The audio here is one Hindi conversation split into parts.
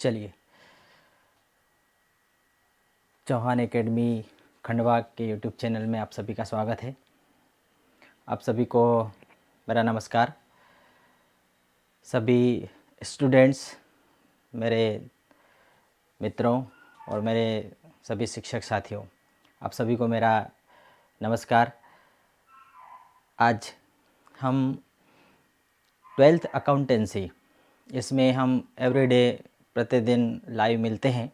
चलिए, चौहान एकेडमी खंडवा के यूट्यूब चैनल में आप सभी का स्वागत है। आप सभी को मेरा नमस्कार। सभी स्टूडेंट्स, मेरे मित्रों और मेरे सभी शिक्षक साथियों, आप सभी को मेरा नमस्कार। आज हम 12th अकाउंटेंसी, इसमें हम एवरीडे प्रतिदिन लाइव मिलते हैं,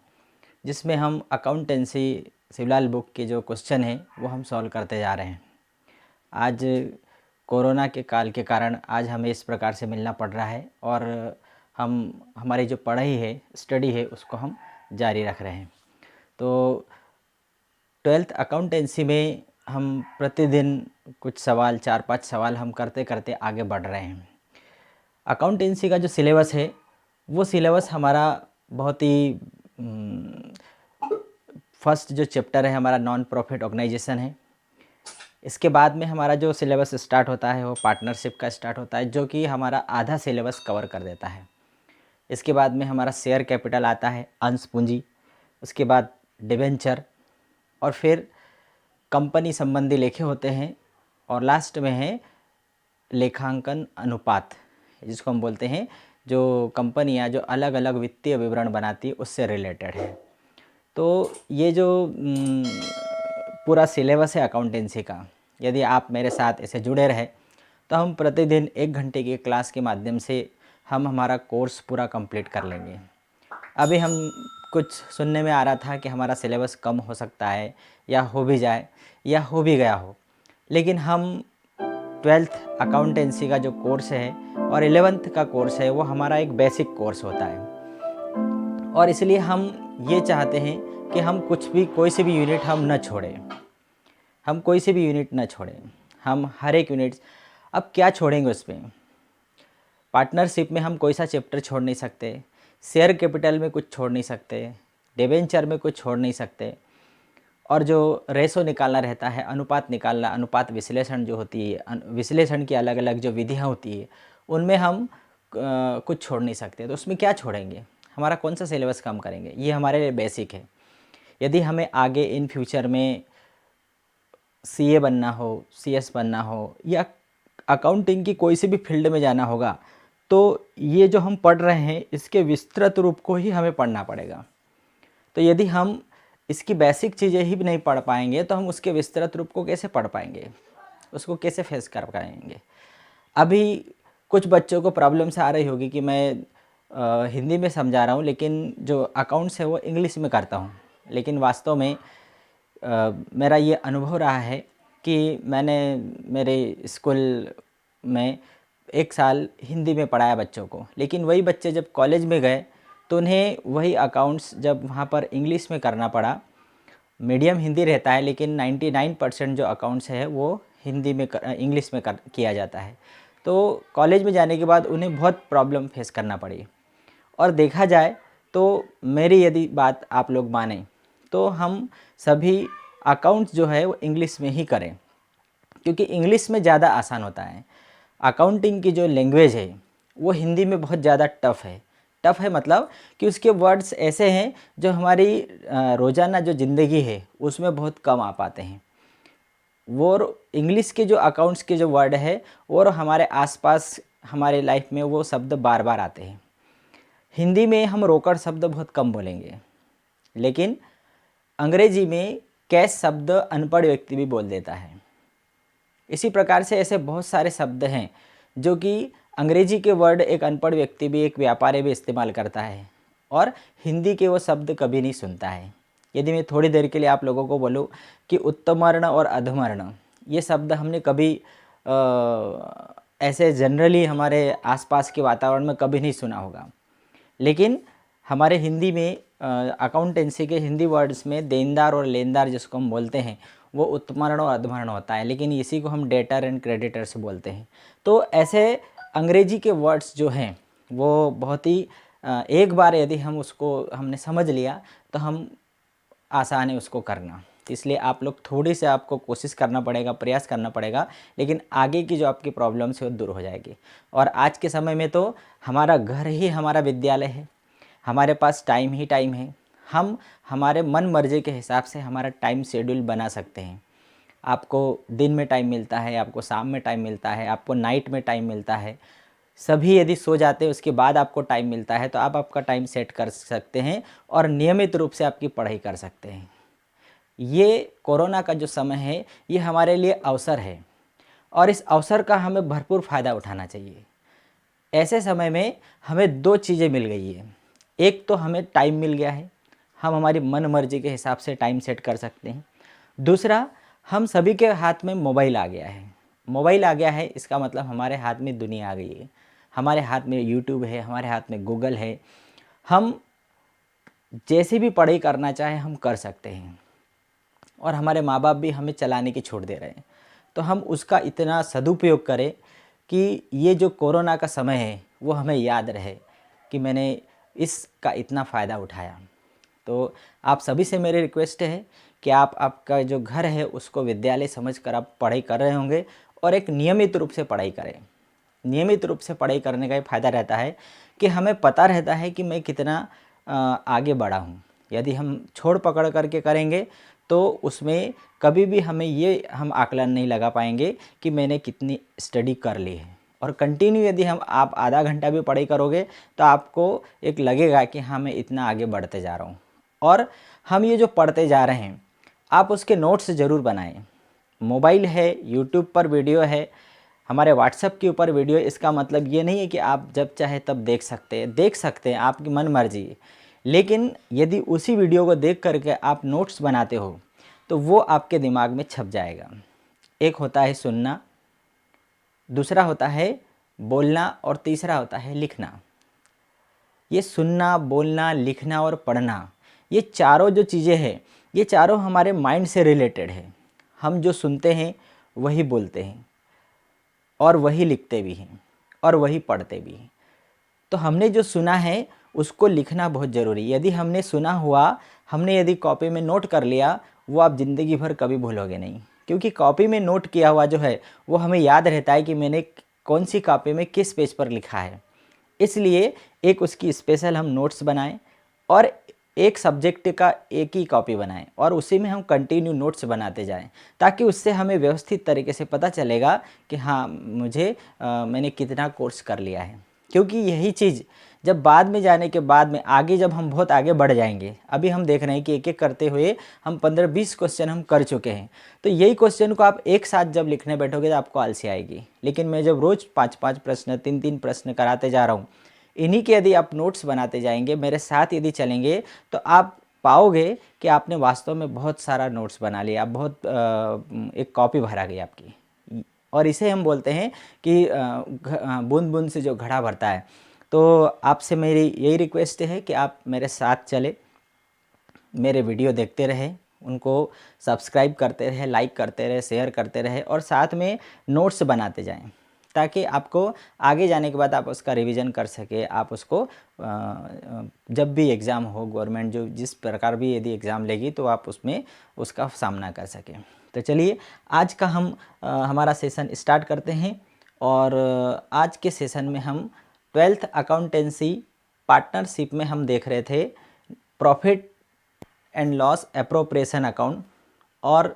जिसमें हम अकाउंटेंसी सिविल बुक के जो क्वेश्चन हैं वो हम सॉल्व करते जा रहे हैं। आज कोरोना के काल के कारण आज हमें इस प्रकार से मिलना पड़ रहा है और हम हमारी जो पढ़ाई है, स्टडी है, उसको हम जारी रख रहे हैं। तो 12th अकाउंटेंसी में हम प्रतिदिन कुछ सवाल, 4-5 सवाल हम करते करते आगे बढ़ रहे हैं। अकाउंटेंसी का जो सिलेबस है वो सिलेबस हमारा बहुत ही फर्स्ट जो चैप्टर है हमारा नॉन प्रॉफिट ऑर्गेनाइजेशन है। इसके बाद में हमारा जो सिलेबस स्टार्ट होता है वो पार्टनरशिप का स्टार्ट होता है, जो कि हमारा आधा सिलेबस कवर कर देता है। इसके बाद में हमारा शेयर कैपिटल आता है, अंश पूंजी, उसके बाद डिबेंचर, और फिर कंपनी संबंधी लेखे होते हैं, और लास्ट में है लेखांकन अनुपात, जिसको हम बोलते हैं जो कंपनियां जो अलग अलग वित्तीय विवरण बनाती है उससे रिलेटेड है। तो ये जो पूरा सिलेबस है अकाउंटेंसी का, यदि आप मेरे साथ ऐसे जुड़े रहे तो हम प्रतिदिन 1 घंटे की क्लास के माध्यम से हम हमारा कोर्स पूरा कंप्लीट कर लेंगे। अभी हम कुछ सुनने में आ रहा था कि हमारा सिलेबस कम हो सकता है, या हो भी जाए, या हो भी गया हो, लेकिन हम 12th अकाउंटेंसी का जो कोर्स है और 11th का कोर्स है वो हमारा एक बेसिक कोर्स होता है, और इसलिए हम ये चाहते हैं कि हम कोई से भी यूनिट हम न छोड़ें। हम कोई से भी यूनिट न छोड़ें, हम हर एक यूनिट। अब क्या छोड़ेंगे उसमें? पार्टनरशिप में हम कोई सा चैप्टर छोड़ नहीं सकते, शेयर कैपिटल में कुछ छोड़ नहीं सकते, डिबेंचर में कुछ छोड़ नहीं सकते, और जो रेशो निकालना रहता है, अनुपात निकालना, अनुपात विश्लेषण जो होती है, विश्लेषण की अलग अलग जो विधियाँ होती है, उनमें हम कुछ छोड़ नहीं सकते। तो उसमें क्या छोड़ेंगे? हमारा कौन सा सिलेबस कम करेंगे? ये हमारे लिए बेसिक है। यदि हमें आगे इन फ्यूचर में सीए बनना हो, सीएस बनना हो, या अकाउंटिंग की कोई सी भी फील्ड में जाना होगा, तो ये जो हम पढ़ रहे हैं इसके विस्तृत रूप को ही हमें पढ़ना पड़ेगा। तो यदि हम इसकी बेसिक चीज़ें ही नहीं पढ़ पाएंगे तो हम उसके विस्तृत रूप को कैसे पढ़ पाएंगे, उसको कैसे फेस कर पाएंगे? अभी कुछ बच्चों को प्रॉब्लम्स आ रही होगी कि मैं हिंदी में समझा रहा हूँ, लेकिन जो अकाउंट्स है वो इंग्लिश में करता हूँ। लेकिन वास्तव में मेरा ये अनुभव रहा है कि मैंने मेरे स्कूल में 1 साल हिंदी में पढ़ाया बच्चों को, लेकिन वही बच्चे जब कॉलेज में गए तो उन्हें वही अकाउंट्स जब वहाँ पर इंग्लिश में करना पड़ा। मीडियम हिंदी रहता है, लेकिन 99% जो अकाउंट्स है वो हिंदी में इंग्लिश में किया जाता है। तो कॉलेज में जाने के बाद उन्हें बहुत प्रॉब्लम फेस करना पड़ी। और देखा जाए तो मेरी यदि बात आप लोग माने तो हम सभी अकाउंट्स जो है वो इंग्लिश में ही करें, क्योंकि इंग्लिश में ज़्यादा आसान होता है। अकाउंटिंग की जो लैंग्वेज है वो हिंदी में बहुत ज़्यादा टफ़ है। टफ़ है मतलब कि उसके वर्ड्स ऐसे हैं जो हमारी रोज़ाना जो ज़िंदगी है उसमें बहुत कम आ पाते हैं। वो इंग्लिश के जो अकाउंट्स के जो वर्ड है और हमारे आसपास हमारे लाइफ में वो शब्द बार बार आते हैं। हिंदी में हम रोकड़ शब्द बहुत कम बोलेंगे, लेकिन अंग्रेजी में कैश शब्द अनपढ़ व्यक्ति भी बोल देता है। इसी प्रकार से ऐसे बहुत सारे शब्द हैं जो कि अंग्रेजी के वर्ड एक अनपढ़ व्यक्ति भी, एक व्यापारी भी इस्तेमाल करता है, और हिंदी के वो शब्द कभी नहीं सुनता है। यदि मैं थोड़ी देर के लिए आप लोगों को बोलूं कि उत्तमर्ण और अधमर्ण, ये शब्द हमने कभी ऐसे जनरली हमारे आसपास के वातावरण में कभी नहीं सुना होगा, लेकिन हमारे हिंदी में अकाउंटेंसी के हिंदी वर्ड्स में देनदार और लेनदार जिसको हम बोलते हैं वो उत्तमर्ण और अधमर्ण होता है, लेकिन इसी को हम डेटर एंड क्रेडिटर से बोलते हैं। तो ऐसे अंग्रेजी के वर्ड्स जो हैं वो बहुत ही एक बार यदि हम उसको हमने समझ लिया तो हम आसान है उसको करना। इसलिए आप लोग थोड़ी से आपको कोशिश करना पड़ेगा, प्रयास करना पड़ेगा, लेकिन आगे की जो आपकी प्रॉब्लम्स है वो दूर हो जाएगी। और आज के समय में तो हमारा घर ही हमारा विद्यालय है। हमारे पास टाइम ही टाइम है। हम हमारे मन मर्जी के हिसाब से हमारा टाइम शेड्यूल बना सकते हैं। आपको दिन में टाइम मिलता है, आपको शाम में टाइम मिलता है, आपको नाइट में टाइम मिलता है। सभी यदि सो जाते हैं उसके बाद आपको टाइम मिलता है, तो आप आपका टाइम सेट कर सकते हैं और नियमित रूप से आपकी पढ़ाई कर सकते हैं। ये कोरोना का जो समय है ये हमारे लिए अवसर है और इस अवसर का हमें भरपूर फ़ायदा उठाना चाहिए। ऐसे समय में हमें दो चीज़ें मिल गई है। एक तो हमें टाइम मिल गया है, हम हमारी मन मर्जी के हिसाब से टाइम सेट कर सकते हैं। दूसरा, हम सभी के हाथ में मोबाइल आ गया है। मोबाइल आ गया है इसका मतलब हमारे हाथ में दुनिया आ गई है। हमारे हाथ में यूट्यूब है, हमारे हाथ में गूगल है। हम जैसे भी पढ़ाई करना चाहें हम कर सकते हैं और हमारे माँ बाप भी हमें चलाने की छूट दे रहे हैं। तो हम उसका इतना सदुपयोग करें कि ये जो कोरोना का समय है वो हमें याद रहे कि मैंने इसका इतना फ़ायदा उठाया। तो आप सभी से मेरी रिक्वेस्ट है कि आप आपका जो घर है उसको विद्यालय समझकर आप पढ़ाई कर रहे होंगे और एक नियमित रूप से पढ़ाई करें। नियमित रूप से पढ़ाई करने का ये फ़ायदा रहता है कि हमें पता रहता है कि मैं कितना आगे बढ़ा हूँ। यदि हम छोड़ पकड़ करके करेंगे तो उसमें कभी भी हमें ये हम आकलन नहीं लगा पाएंगे कि मैंने कितनी स्टडी कर ली है। और कंटिन्यू यदि आप आधा घंटा भी पढ़ाई करोगे तो आपको एक लगेगा कि हाँ मैं इतना आगे बढ़ते जा रहा हूँ। और हम ये जो पढ़ते जा रहे हैं आप उसके नोट्स ज़रूर बनाएं। मोबाइल है, यूट्यूब पर वीडियो है, हमारे व्हाट्सएप के ऊपर वीडियो, इसका मतलब ये नहीं है कि आप जब चाहे तब देख सकते हैं, आपकी मन मर्जी। लेकिन यदि उसी वीडियो को देख करके आप नोट्स बनाते हो तो वो आपके दिमाग में छप जाएगा। एक होता है सुनना, दूसरा होता है बोलना और तीसरा होता है लिखना। ये सुनना, बोलना, लिखना और पढ़ना, ये चारों जो चीज़ें हैं ये चारों हमारे माइंड से रिलेटेड है। हम जो सुनते हैं वही बोलते हैं और वही लिखते भी हैं और वही पढ़ते भी हैं। तो हमने जो सुना है उसको लिखना बहुत ज़रूरी है। यदि हमने सुना हुआ हमने यदि कॉपी में नोट कर लिया वो आप ज़िंदगी भर कभी भूलोगे नहीं, क्योंकि कॉपी में नोट किया हुआ जो है वो हमें याद रहता है कि मैंने कौन सी कॉपी में किस पेज पर लिखा है। इसलिए एक उसकी स्पेशल हम नोट्स बनाएं और एक सब्जेक्ट का एक ही कॉपी बनाएं और उसी में हम कंटिन्यू नोट्स बनाते जाएं, ताकि उससे हमें व्यवस्थित तरीके से पता चलेगा कि हाँ मैंने कितना कोर्स कर लिया है। क्योंकि यही चीज़ जब बाद में जाने के बाद में आगे जब हम बहुत आगे बढ़ जाएंगे, अभी हम देख रहे हैं कि एक एक करते हुए हम 15-20 क्वेश्चन हम कर चुके हैं। तो यही क्वेश्चन को आप एक साथ जब लिखने बैठोगे तो आपको आलसी आएगी। लेकिन मैं जब रोज़ 5-5 प्रश्न, 3-3 प्रश्न कराते जा रहा हूँ, इन्हीं के यदि आप नोट्स बनाते जाएंगे, मेरे साथ यदि चलेंगे, तो आप पाओगे कि आपने वास्तव में बहुत सारा नोट्स बना लिया, आप एक कॉपी भरा गई आपकी। और इसे हम बोलते हैं कि बूंद बूंद से जो घड़ा भरता है। तो आपसे मेरी यही रिक्वेस्ट है कि आप मेरे साथ चले, मेरे वीडियो देखते रहें, उनको सब्सक्राइब करते रहे, लाइक करते रहे, शेयर करते रहे और साथ में नोट्स बनाते जाएं, ताकि आपको आगे जाने के बाद आप उसका रिवीजन कर सके। आप उसको जब भी एग्ज़ाम हो, गवर्नमेंट जो जिस प्रकार भी यदि एग्ज़ाम लेगी तो आप उसमें उसका सामना कर सकें। तो चलिए आज का हम हमारा सेशन स्टार्ट करते हैं। और आज के सेशन में हम 12th अकाउंटेंसी पार्टनरशिप में हम देख रहे थे profit and loss appropriation account और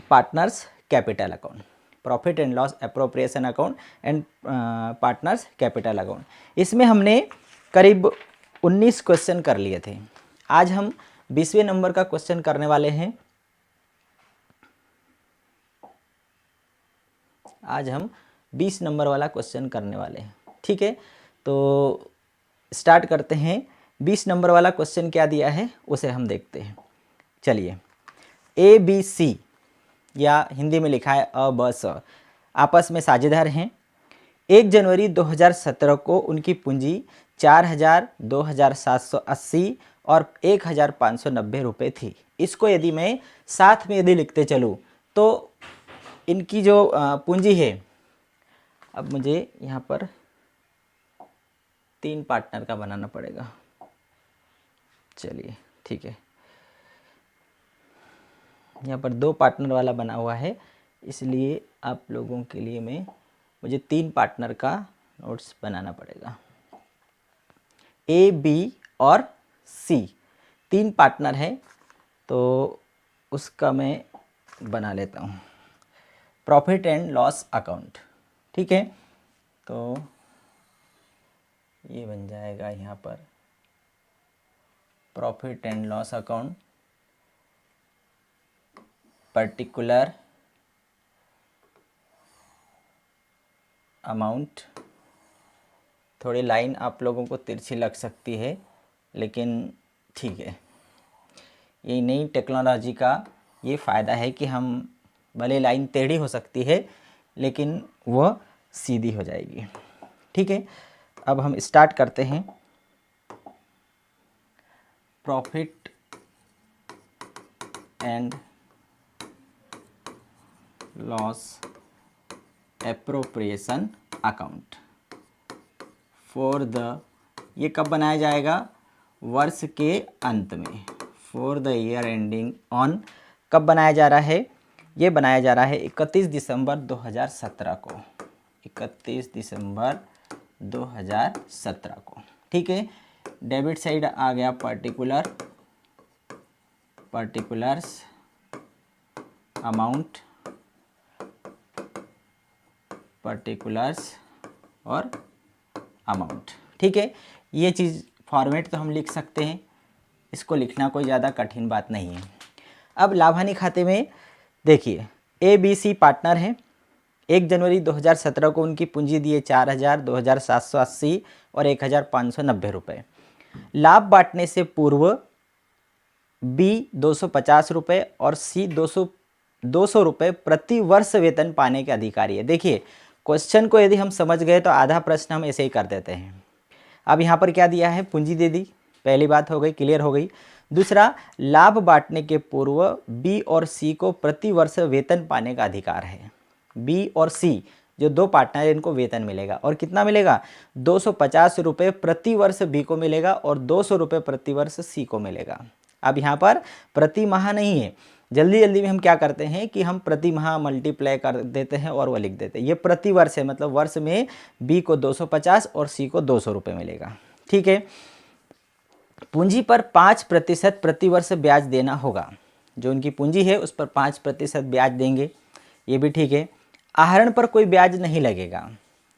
partners capital account. Profit and loss appropriation account and partners capital account, इसमें हमने करीब 19 क्वेश्चन कर लिए थे। आज हम 20वें नंबर का क्वेश्चन करने वाले हैं। आज हम 20 नंबर वाला क्वेश्चन करने वाले हैं। ठीक है, तो स्टार्ट करते हैं। 20 नंबर वाला क्वेश्चन क्या दिया है उसे हम देखते हैं। चलिए, ABC या हिंदी में लिखा है अ ब स आपस में साझेदार हैं। 1 जनवरी 2017 को उनकी पूंजी 4,000, 2,780 और 1,590 रुपये थी। इसको यदि मैं साथ में यदि लिखते चलूँ तो इनकी जो पूंजी है, अब मुझे यहाँ पर 3 पार्टनर का बनाना पड़ेगा। चलिए ठीक है, यहाँ पर 2 पार्टनर वाला बना हुआ है, इसलिए आप लोगों के लिए मुझे 3 पार्टनर का नोट्स बनाना पड़ेगा। ए, बी और सी, 3 पार्टनर हैं, तो उसका मैं बना लेता हूँ प्रॉफिट एंड लॉस अकाउंट। ठीक है, तो ये बन जाएगा यहाँ पर profit and loss account, particular amount. थोड़ी लाइन आप लोगों को तिरछी लग सकती है, लेकिन ठीक है, ये नई टेक्नोलॉजी का ये फ़ायदा है कि हम भले लाइन टेढ़ी हो सकती है लेकिन वह सीधी हो जाएगी। ठीक है, अब हम स्टार्ट करते हैं। Profit and loss appropriation account for the, ये कब बनाया जाएगा? वर्ष के अंत में, for the year ending on, कब बनाया जा रहा है? ये बनाया जा रहा है 31 दिसंबर 2017 को, 31 दिसंबर 2017 को। ठीक है, डेबिट साइड आ गया पर्टिकुलर, पर्टिकुलर्स अमाउंट, पर्टिकुलर्स और अमाउंट। ठीक है, ये चीज़ फॉर्मेट तो हम लिख सकते हैं, इसको लिखना कोई ज़्यादा कठिन बात नहीं है। अब लाभ हानि खाते में देखिए, ए बी सी पार्टनर हैं। 1 जनवरी 2017 को उनकी पूंजी दी है 4,000, 2,780 और 1,590 रुपये। लाभ बांटने से पूर्व बी 250 रुपये और सी 200 रुपये प्रति वर्ष वेतन पाने के अधिकारी है। देखिए, क्वेश्चन को यदि हम समझ गए तो आधा प्रश्न हम ऐसे ही कर देते हैं। अब यहाँ पर क्या दिया है? पूंजी दे दी, पहली बात हो गई, क्लियर हो गई। दूसरा, लाभ बांटने के पूर्व बी और सी को प्रति वर्ष वेतन पाने का अधिकार है। बी और सी जो 2 पार्टनर हैं, इनको वेतन मिलेगा, और कितना मिलेगा? 250 रुपये प्रति वर्ष बी को मिलेगा और 200 रुपये प्रति वर्ष सी को मिलेगा। अब यहाँ पर प्रति माह नहीं है, जल्दी जल्दी में हम क्या करते हैं कि हम प्रति माह मल्टीप्लाई कर देते हैं और वो लिख देते हैं। ये प्रति वर्ष है, मतलब वर्ष में बी को 250 और सी को 200 रुपये मिलेगा। ठीक है, पूंजी पर 5% प्रति वर्ष ब्याज देना होगा। जो उनकी पूंजी है उस पर 5% ब्याज देंगे, ये भी ठीक है। आहरण पर कोई ब्याज नहीं लगेगा,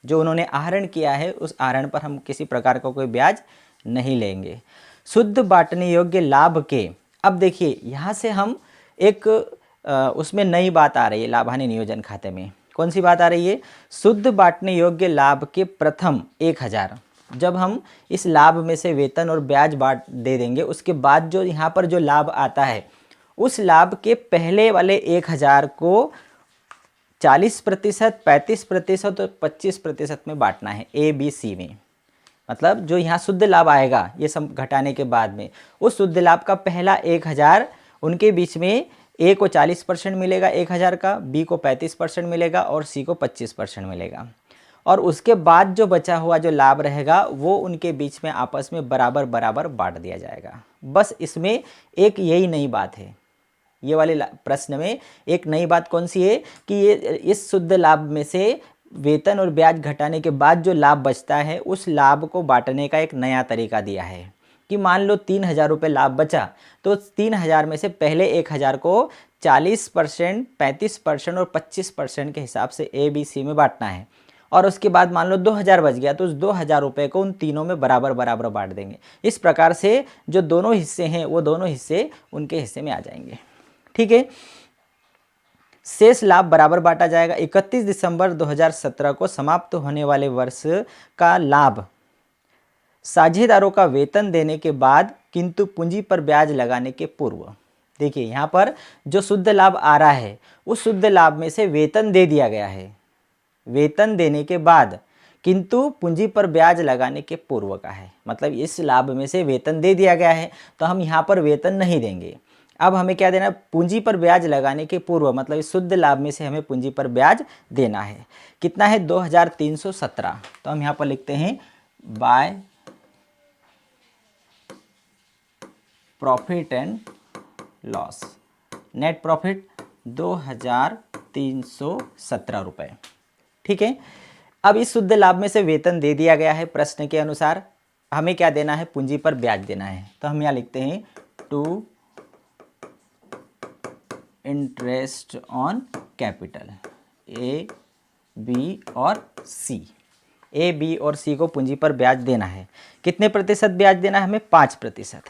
जो उन्होंने आहरण किया है उस आहरण पर हम किसी प्रकार का कोई ब्याज नहीं लेंगे। शुद्ध बांटने योग्य लाभ के, अब देखिए यहाँ से हम एक उसमें नई बात आ रही है लाभ हानि नियोजन खाते में। कौन सी बात आ रही है? शुद्ध बांटने योग्य लाभ के प्रथम 1,000, जब हम इस लाभ में से वेतन और ब्याज बांट दे देंगे, उसके बाद जो यहाँ पर जो लाभ आता है उस लाभ के पहले वाले 1,000 को 40%, 35% और 25% में बांटना है, ए बी सी में। मतलब जो यहाँ शुद्ध लाभ आएगा ये सब घटाने के बाद में, उस शुद्ध लाभ का पहला 1,000 उनके बीच में ए को 40% मिलेगा 1,000 का, बी को 35% मिलेगा और सी को 25% मिलेगा। और उसके बाद जो बचा हुआ जो लाभ रहेगा वो उनके बीच में आपस में बराबर बराबर बांट दिया जाएगा। बस इसमें एक यही नई बात है, ये वाले प्रश्न में एक नई बात कौन सी है कि ये इस शुद्ध लाभ में से वेतन और ब्याज घटाने के बाद जो लाभ बचता है उस लाभ को बांटने का एक नया तरीका दिया है कि मान लो 3,000 रुपये लाभ बचा, तो 3,000 में से पहले 1,000 को 40%, 35% और 25% के हिसाब से ए बी सी में बांटना है। और उसके बाद मान लो 2,000 बच गया, तो उस 2,000 रुपये को उन तीनों में बराबर बराबर बांट देंगे। इस प्रकार से जो दोनों हिस्से हैं वो दोनों हिस्से उनके हिस्से में आ जाएंगे। ठीक है, शेष लाभ बराबर बांटा जाएगा। 31 दिसंबर 2017 को समाप्त होने वाले वर्ष का लाभ साझेदारों का वेतन देने के बाद किंतु पूंजी पर ब्याज लगाने के पूर्व। देखिए यहाँ पर जो शुद्ध लाभ आ रहा है उस शुद्ध लाभ में से वेतन दे दिया गया है, वेतन देने के बाद किंतु पूंजी पर ब्याज लगाने के पूर्व का है। मतलब इस लाभ में से वेतन दे दिया गया है तो हम यहाँ पर वेतन नहीं देंगे। अब हमें क्या देना? पूंजी पर ब्याज लगाने के पूर्व, मतलब इस शुद्ध लाभ में से हमें पूंजी पर ब्याज देना है। कितना है? 2,317। तो हम यहाँ पर लिखते हैं by profit and loss, net profit 2,317 रुपये। ठीक है, अब इस शुद्ध लाभ में से वेतन दे दिया गया है प्रश्न के अनुसार, हमें क्या देना है, पूंजी पर ब्याज देना है। तो हम यहाँ लिखते हैं to interest on capital, A B और सी। ए बी और सी को पूंजी पर ब्याज देना है। कितने प्रतिशत ब्याज देना है हमें, 5%।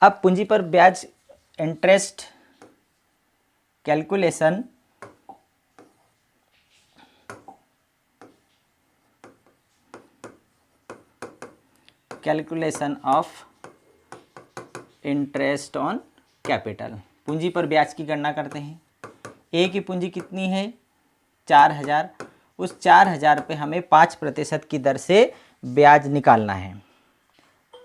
अब पूंजी पर ब्याज interest calculation of interest on capital, पूंजी पर ब्याज की गणना करते हैं। ए की पूंजी कितनी है, 4000। उस 4000 पे हमें 5% की दर से ब्याज निकालना है।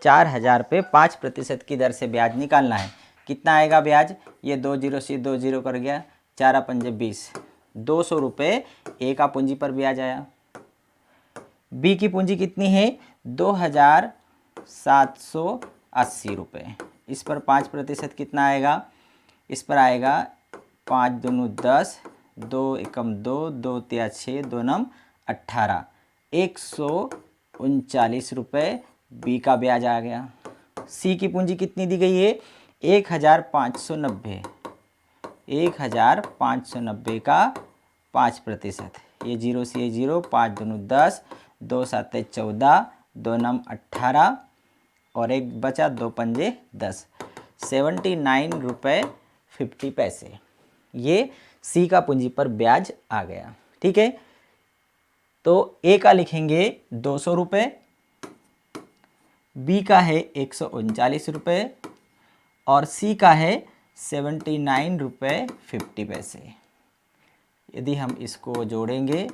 4000 पे 5% की दर से ब्याज निकालना है। कितना आएगा ब्याज, ये 2 0 से 2 0 कर गया, 4 पंजे 20, 200 रुपये ए का पूंजी पर ब्याज आया। बी की पूंजी कितनी है, 2780 रुपये। इस पर 5% कितना आएगा, इस पर आएगा 5 दूनी 10, 2 एकम 2, 2 तिया 6, 2 नम 18, 139 रुपये बी का ब्याज आ गया। सी की पूंजी कितनी दी गई है, 1590, 1590 का 5%, ये 0 से ये 0, 5 दूनी 10, 2 7 14, 2 नम 18 और एक बचा, 2 पंजे 10, 79 रुपये 50 पैसे। ये सी का पूंजी पर ब्याज आ गया। ठीक है, तो ए का लिखेंगे 200 रुपये, बी का है 139 रुपये और सी का है 79 रुपये 50 पैसे। यदि हम इसको जोड़ेंगे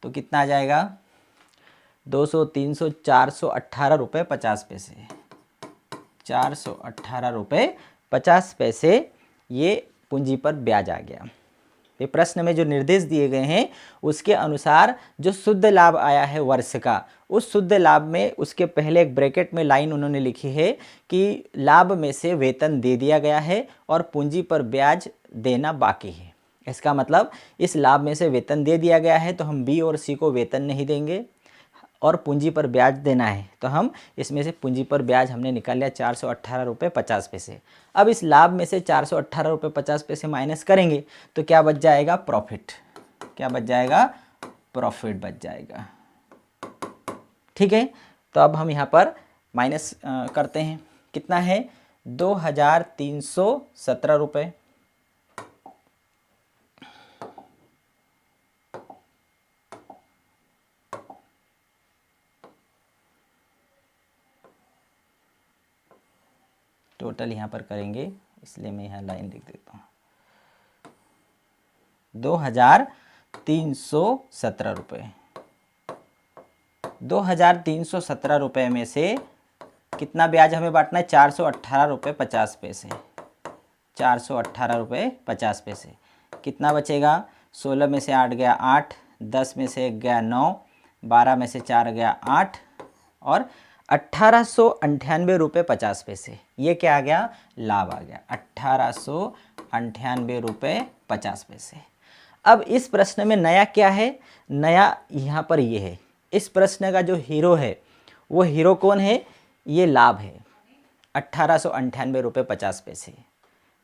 तो कितना आ जाएगा, 200 300 418 रुपये 50 पैसे, 418 रुपये 50 पैसे ये पूंजी पर ब्याज आ गया। ये प्रश्न में जो निर्देश दिए गए हैं उसके अनुसार जो शुद्ध लाभ आया है वर्ष का, उस शुद्ध लाभ में उसके पहले एक ब्रैकेट में लाइन उन्होंने लिखी है कि लाभ में से वेतन दे दिया गया है और पूंजी पर ब्याज देना बाकी है। इसका मतलब इस लाभ में से वेतन दे दिया गया है तो हम बी और सी को वेतन नहीं देंगे और पूंजी पर ब्याज देना है, तो हम इसमें से पूंजी पर ब्याज हमने निकाल लिया 418 रुपये 50 पैसे। अब इस लाभ में से 418 रुपये 50 पैसे माइनस करेंगे तो क्या बच जाएगा, प्रॉफिट। क्या बच जाएगा, प्रॉफिट बच जाएगा। ठीक है, तो अब हम यहाँ पर माइनस करते हैं, कितना है, 2317 रुपये। टोटल यहाँ पर करेंगे इसलिए मैं यहाँ लाइन लिख देता हूँ, 2317 रुपये। 2317 रुपये में से कितना ब्याज हमें बांटना है, 418 रुपये 50 पैसे, 418 रुपये 50 पैसे। कितना बचेगा, 16 में से 8 गया 8, 10 में से 1 गया 9, 12 में से 4 गया 8 और 1898 रुपये 50 पैसे। ये क्या आ गया, लाभ आ गया, 1898 रुपये 50 पैसे। अब इस प्रश्न में नया क्या है, नया यहाँ पर ये है, इस प्रश्न का जो हीरो है वो हीरो कौन है, ये लाभ है, 1898 रुपये 50 पैसे।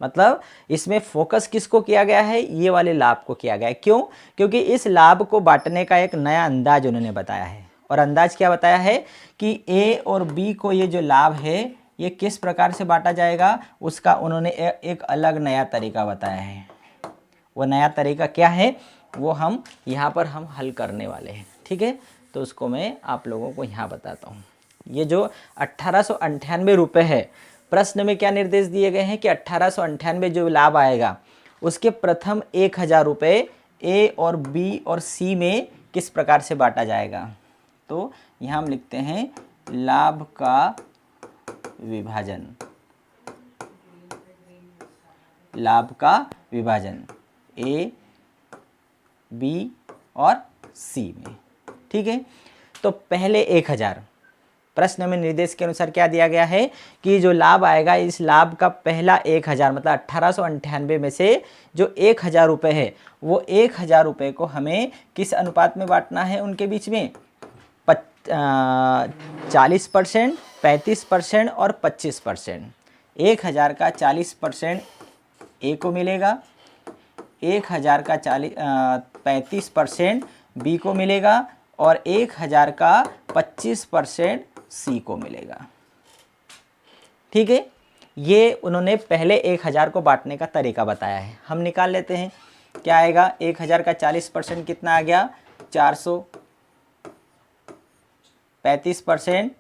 मतलब इसमें फोकस किसको किया गया है, ये वाले लाभ को किया गया है। क्यों, क्योंकि इस लाभ को बांटने का एक नया अंदाज उन्होंने बताया है। और अंदाज क्या बताया है कि ए और बी को ये जो लाभ है ये किस प्रकार से बांटा जाएगा, उसका उन्होंने एक अलग नया तरीका बताया है। वो नया तरीका क्या है वो हम यहाँ पर हम हल करने वाले हैं। ठीक है, तो उसको मैं आप लोगों को यहाँ बताता हूँ। ये जो 1898 रुपये है, प्रश्न में क्या निर्देश दिए गए हैं कि 1898 जो लाभ आएगा उसके प्रथम 1000 रुपये ए और बी और सी में किस प्रकार से बांटा जाएगा। तो यहाँ हम लिखते हैं लाभ का विभाजन, लाभ का विभाजन ए बी और सी में। ठीक है, तो पहले 1000 प्रश्न में निर्देश के अनुसार क्या दिया गया है कि जो लाभ आएगा इस लाभ का पहला 1000 मतलब 1898 में से जो 1000 रुपये है वो 1000 रुपये को हमें किस अनुपात में बांटना है, उनके बीच में 40%, 35% और 25%। 1000 का 40% ए को मिलेगा, 1000 का 35% बी को मिलेगा और 1000 का 25% सी को मिलेगा। ठीक है, ये उन्होंने पहले 1000 को बांटने का तरीका बताया है। हम निकाल लेते हैं क्या आएगा। 1000 का 40% कितना आ गया 400, 35%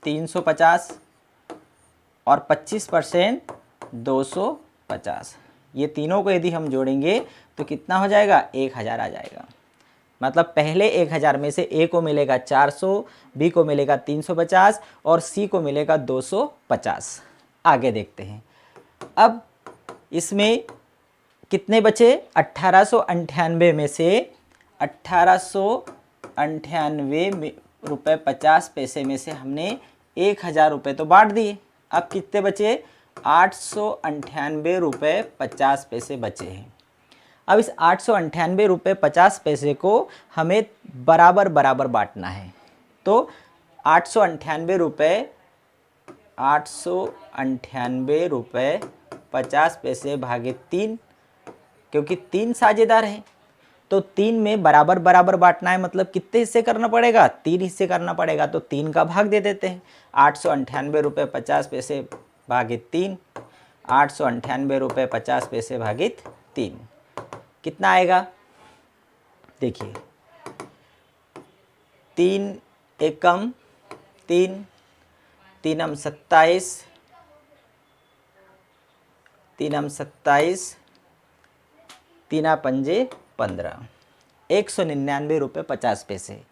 350 और 25% 250। ये तीनों को यदि हम जोड़ेंगे तो कितना हो जाएगा 1000 आ जाएगा। मतलब पहले 1000 में से ए को मिलेगा 400, बी को मिलेगा 350 और सी को मिलेगा 250। आगे देखते हैं। अब इसमें कितने बचे 1898 में से 1898 रुपये 50 पैसे में से हमने 1000 रुपये तो बांट दिए। अब कितने बचे 898 रुपये 50 पैसे बचे हैं। अब इस 898 रुपये 50 पैसे को हमें बराबर बराबर बांटना है। तो 898 रुपये 50 पैसे भागे 3, क्योंकि 3 साझेदार हैं तो 3 में बराबर बराबर बांटना है। मतलब कितने हिस्से करना पड़ेगा 3 हिस्से करना पड़ेगा। तो 3 का भाग दे देते हैं। 898 रुपये 50 पैसे भागित 3, 898 रुपये 50 पैसे भागित 3 कितना आएगा। देखिए 3 एकम 3, 3 27, 3 27, 3 पंजे 15, 199 रुपये 50 पैसे।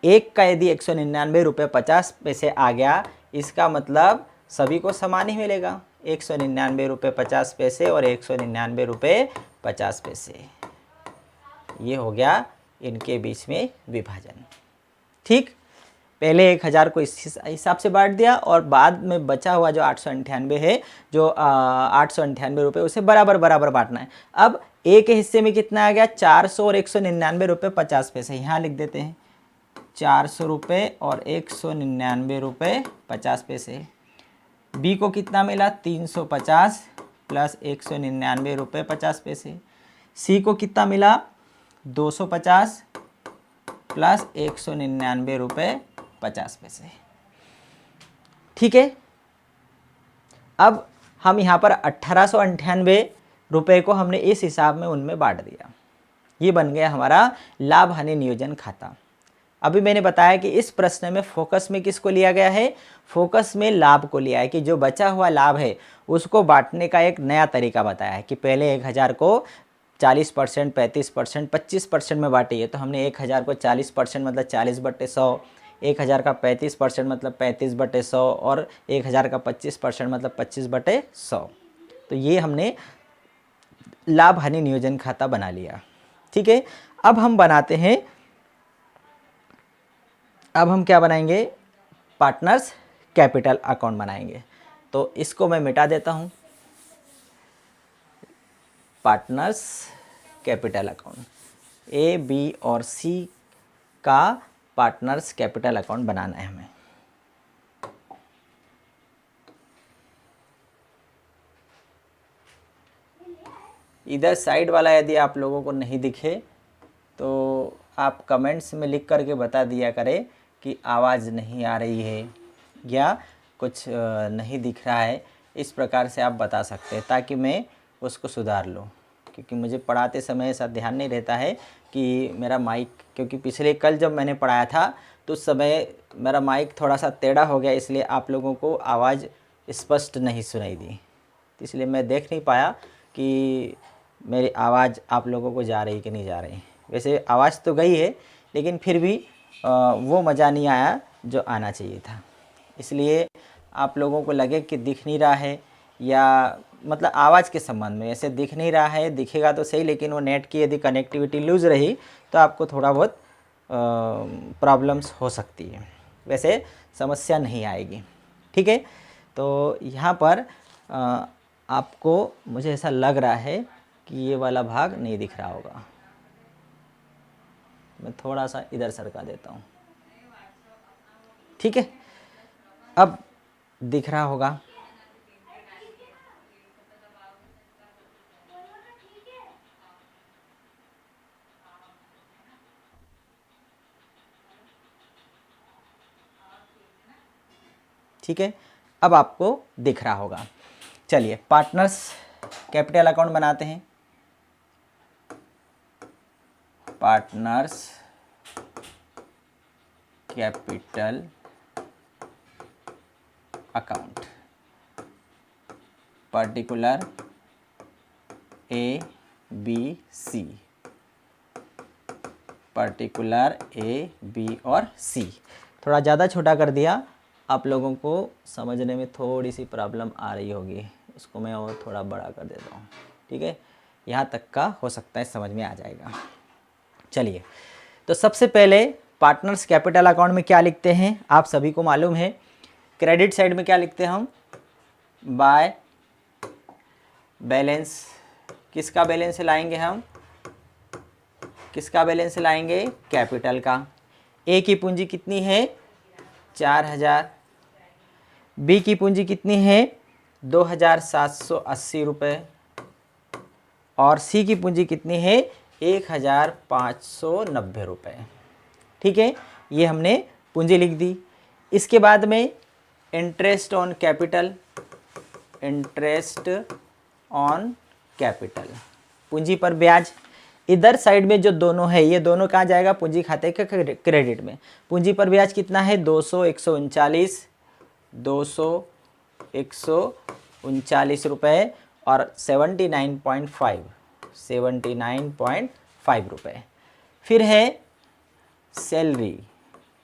एक का यदि 199 रुपये 50 पैसे आ गया, इसका मतलब सभी को समान ही मिलेगा। 199 रुपये 50 पैसे और 199 रुपये 50 पैसे। ये हो गया इनके बीच में विभाजन। ठीक, पहले 1000 को इस हिसाब से बांट दिया और बाद में बचा हुआ जो 898 है, जो 898 रुपये, उसे बराबर बराबर बांटना है। अब ए के हिस्से में कितना आ गया 400 और 199 रुपये 50 पैसे। यहाँ लिख देते हैं 400 रुपये और 199 रुपये 50 पैसे। बी को कितना मिला 350 प्लस 199 रुपये 50 पैसे। सी को कितना मिला 250 प्लस 199 रुपये 50 पैसे। ठीक है, अब हम यहाँ पर 1898 रुपये को हमने इस हिसाब में उनमें बांट दिया। ये बन गया हमारा लाभ हानि नियोजन खाता। अभी मैंने बताया कि इस प्रश्न में फोकस में किसको लिया गया है, फोकस में लाभ को लिया है कि जो बचा हुआ लाभ है उसको बांटने का एक नया तरीका बताया है कि पहले 1000 को 40%, 35%, 25% में बांटिए। तो हमने 1000 को 40% मतलब 40/100, 1000 का 35% मतलब 35/100 और 1000 का 25% मतलब 25/100। तो ये हमने लाभ हानि नियोजन खाता बना लिया। ठीक है, अब हम बनाते हैं, अब हम क्या बनाएंगे पार्टनर्स कैपिटल अकाउंट बनाएंगे। तो इसको मैं मिटा देता हूँ। Partners capital account, A B और सी का पार्टनर्स कैपिटल अकाउंट बनाना है हमें। इधर साइड वाला यदि आप लोगों को नहीं दिखे तो आप कमेंट्स में लिख करके बता दिया करें कि आवाज़ नहीं आ रही है या कुछ नहीं दिख रहा है। इस प्रकार से आप बता सकते हैं ताकि मैं उसको सुधार लूँ, क्योंकि मुझे पढ़ाते समय ऐसा ध्यान नहीं रहता है कि मेरा माइक, क्योंकि पिछले कल जब मैंने पढ़ाया था तो उस समय मेरा माइक थोड़ा सा टेढ़ा हो गया, इसलिए आप लोगों को आवाज़ स्पष्ट नहीं सुनाई दी। तो इसलिए मैं देख नहीं पाया कि मेरी आवाज़ आप लोगों को जा रही कि नहीं जा रही। वैसे आवाज़ तो गई है, लेकिन फिर भी वो मज़ा नहीं आया जो आना चाहिए था। इसलिए आप लोगों को लगे कि दिख नहीं रहा है, या मतलब आवाज़ के संबंध में ऐसे दिख नहीं रहा है, दिखेगा तो सही, लेकिन वो नेट की यदि कनेक्टिविटी लूज़ रही तो आपको थोड़ा बहुत प्रॉब्लम्स हो सकती है। वैसे समस्या नहीं आएगी। ठीक है, तो यहाँ पर आपको मुझे ऐसा लग रहा है कि ये वाला भाग नहीं दिख रहा होगा। मैं थोड़ा सा इधर सरका देता हूँ। ठीक है, अब दिख रहा होगा। ठीक है, अब आपको दिख रहा होगा। चलिए पार्टनर्स कैपिटल अकाउंट बनाते हैं। Partners capital account particular A B C, particular A B और सी। थोड़ा ज़्यादा छोटा कर दिया, आप लोगों को समझने में थोड़ी सी प्रॉब्लम आ रही होगी, उसको मैं और थोड़ा बड़ा कर देता हूँ। ठीक है, यहाँ तक का हो सकता है समझ में आ जाएगा। चलिए, तो सबसे पहले पार्टनर्स कैपिटल अकाउंट में क्या लिखते हैं, आप सभी को मालूम है। क्रेडिट साइड में क्या लिखते हैं हम, बाय बैलेंस। किसका बैलेंस लाएंगे हम, किसका बैलेंस लाएंगे, कैपिटल का। ए की पूंजी कितनी है, 4000। बी की पूंजी कितनी है, 2780 रुपये। और सी की पूंजी कितनी है, 1590 रुपये। ठीक है, ये हमने पूंजी लिख दी। इसके बाद में interest on capital, interest on capital, पूंजी पर ब्याज। इधर साइड में जो दोनों है, ये दोनों कहाँ जाएगा, पूंजी खाते के क्रेडिट में। पूंजी पर ब्याज कितना है, 200 रुपये और 79.5 रुपये। फिर है सैलरी,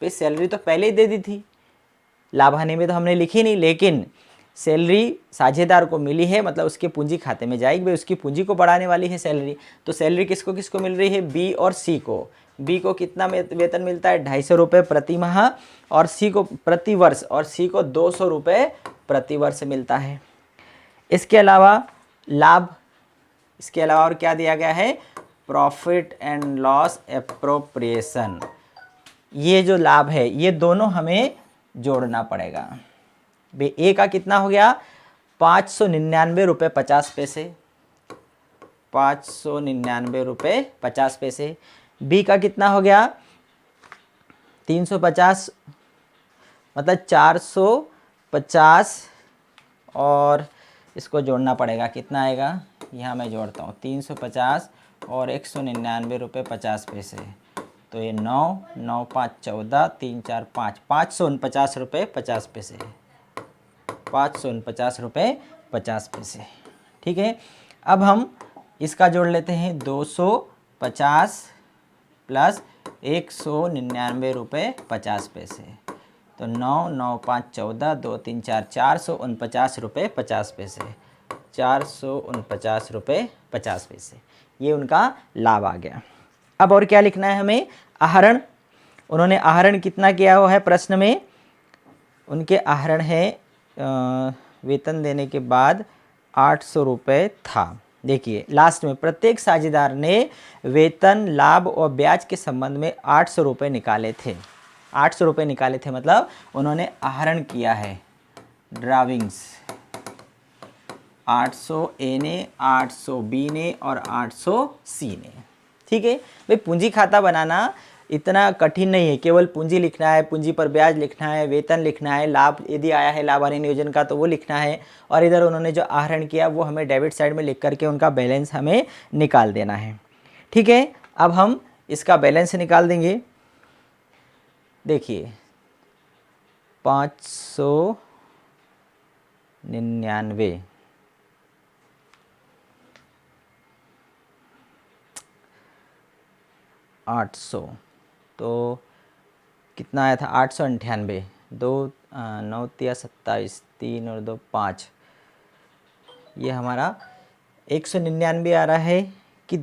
पे सैलरी तो पहले ही दे दी थी, लाभ हानि में तो हमने लिखी नहीं, लेकिन सैलरी साझेदार को मिली है, मतलब उसके पूंजी खाते में जाएगी भाई, उसकी पूंजी को बढ़ाने वाली है सैलरी। तो सैलरी किसको किसको मिल रही है, बी और सी को। बी को कितना वेतन मिलता है, 250 रुपये प्रति माह, और सी को प्रति वर्ष, और सी को 200 रुपये प्रति वर्ष मिलता है। इसके अलावा लाभ, इसके अलावा और क्या दिया गया है, प्रॉफिट एंड लॉस एप्रोप्रिएशन। ये जो लाभ है, ये दोनों हमें जोड़ना पड़ेगा। भाई ए का कितना हो गया, 599 रुपये 50 पैसे, 599 रुपये 50 पैसे। बी का कितना हो गया, 350, मतलब 450, और इसको जोड़ना पड़ेगा, कितना आएगा, यहाँ मैं जोड़ता हूँ, 350 और 199 रुपये 50 पैसे। तो ये 9, 9 5 14, 3 4 5, 549 रुपये 50 पैसे, 549 रुपये 50 पैसे। ठीक है, अब हम इसका जोड़ लेते हैं, 250 प्लस 199 रुपये 50 पैसे। तो 9, 9 5 14, 2 3 4, 449 रुपये 50 पैसे, 449 रुपये 50 पैसे। ये उनका लाभ आ गया। अब और क्या लिखना है हमें, आहरण। उन्होंने आहरण कितना किया हुआ है प्रश्न में, उनके आहरण है वेतन देने के बाद 800 रुपये था। देखिए लास्ट में प्रत्येक साझेदार ने वेतन, लाभ और ब्याज के संबंध में 800 रुपये निकाले थे। 800 रुपये निकाले थे, मतलब उन्होंने आहरण किया है, ड्राविंग्स। 800 ए ने, 800 बी ने और 800 सी ने। ठीक है भाई, पूंजी खाता बनाना इतना कठिन नहीं है, केवल पूंजी लिखना है, पूंजी पर ब्याज लिखना है, वेतन लिखना है, लाभ यदि आया है लाभ हानि नियोजन का तो वो लिखना है, और इधर उन्होंने जो आहरण किया वो हमें डेबिट साइड में लिख करके उनका बैलेंस हमें निकाल देना है। ठीक है, अब हम इसका बैलेंस निकाल देंगे। देखिए 599, $800, तो कितना आया था, 898, 2 9 3 27, 3 और 2 5, ये हमारा 199 आ रहा है कि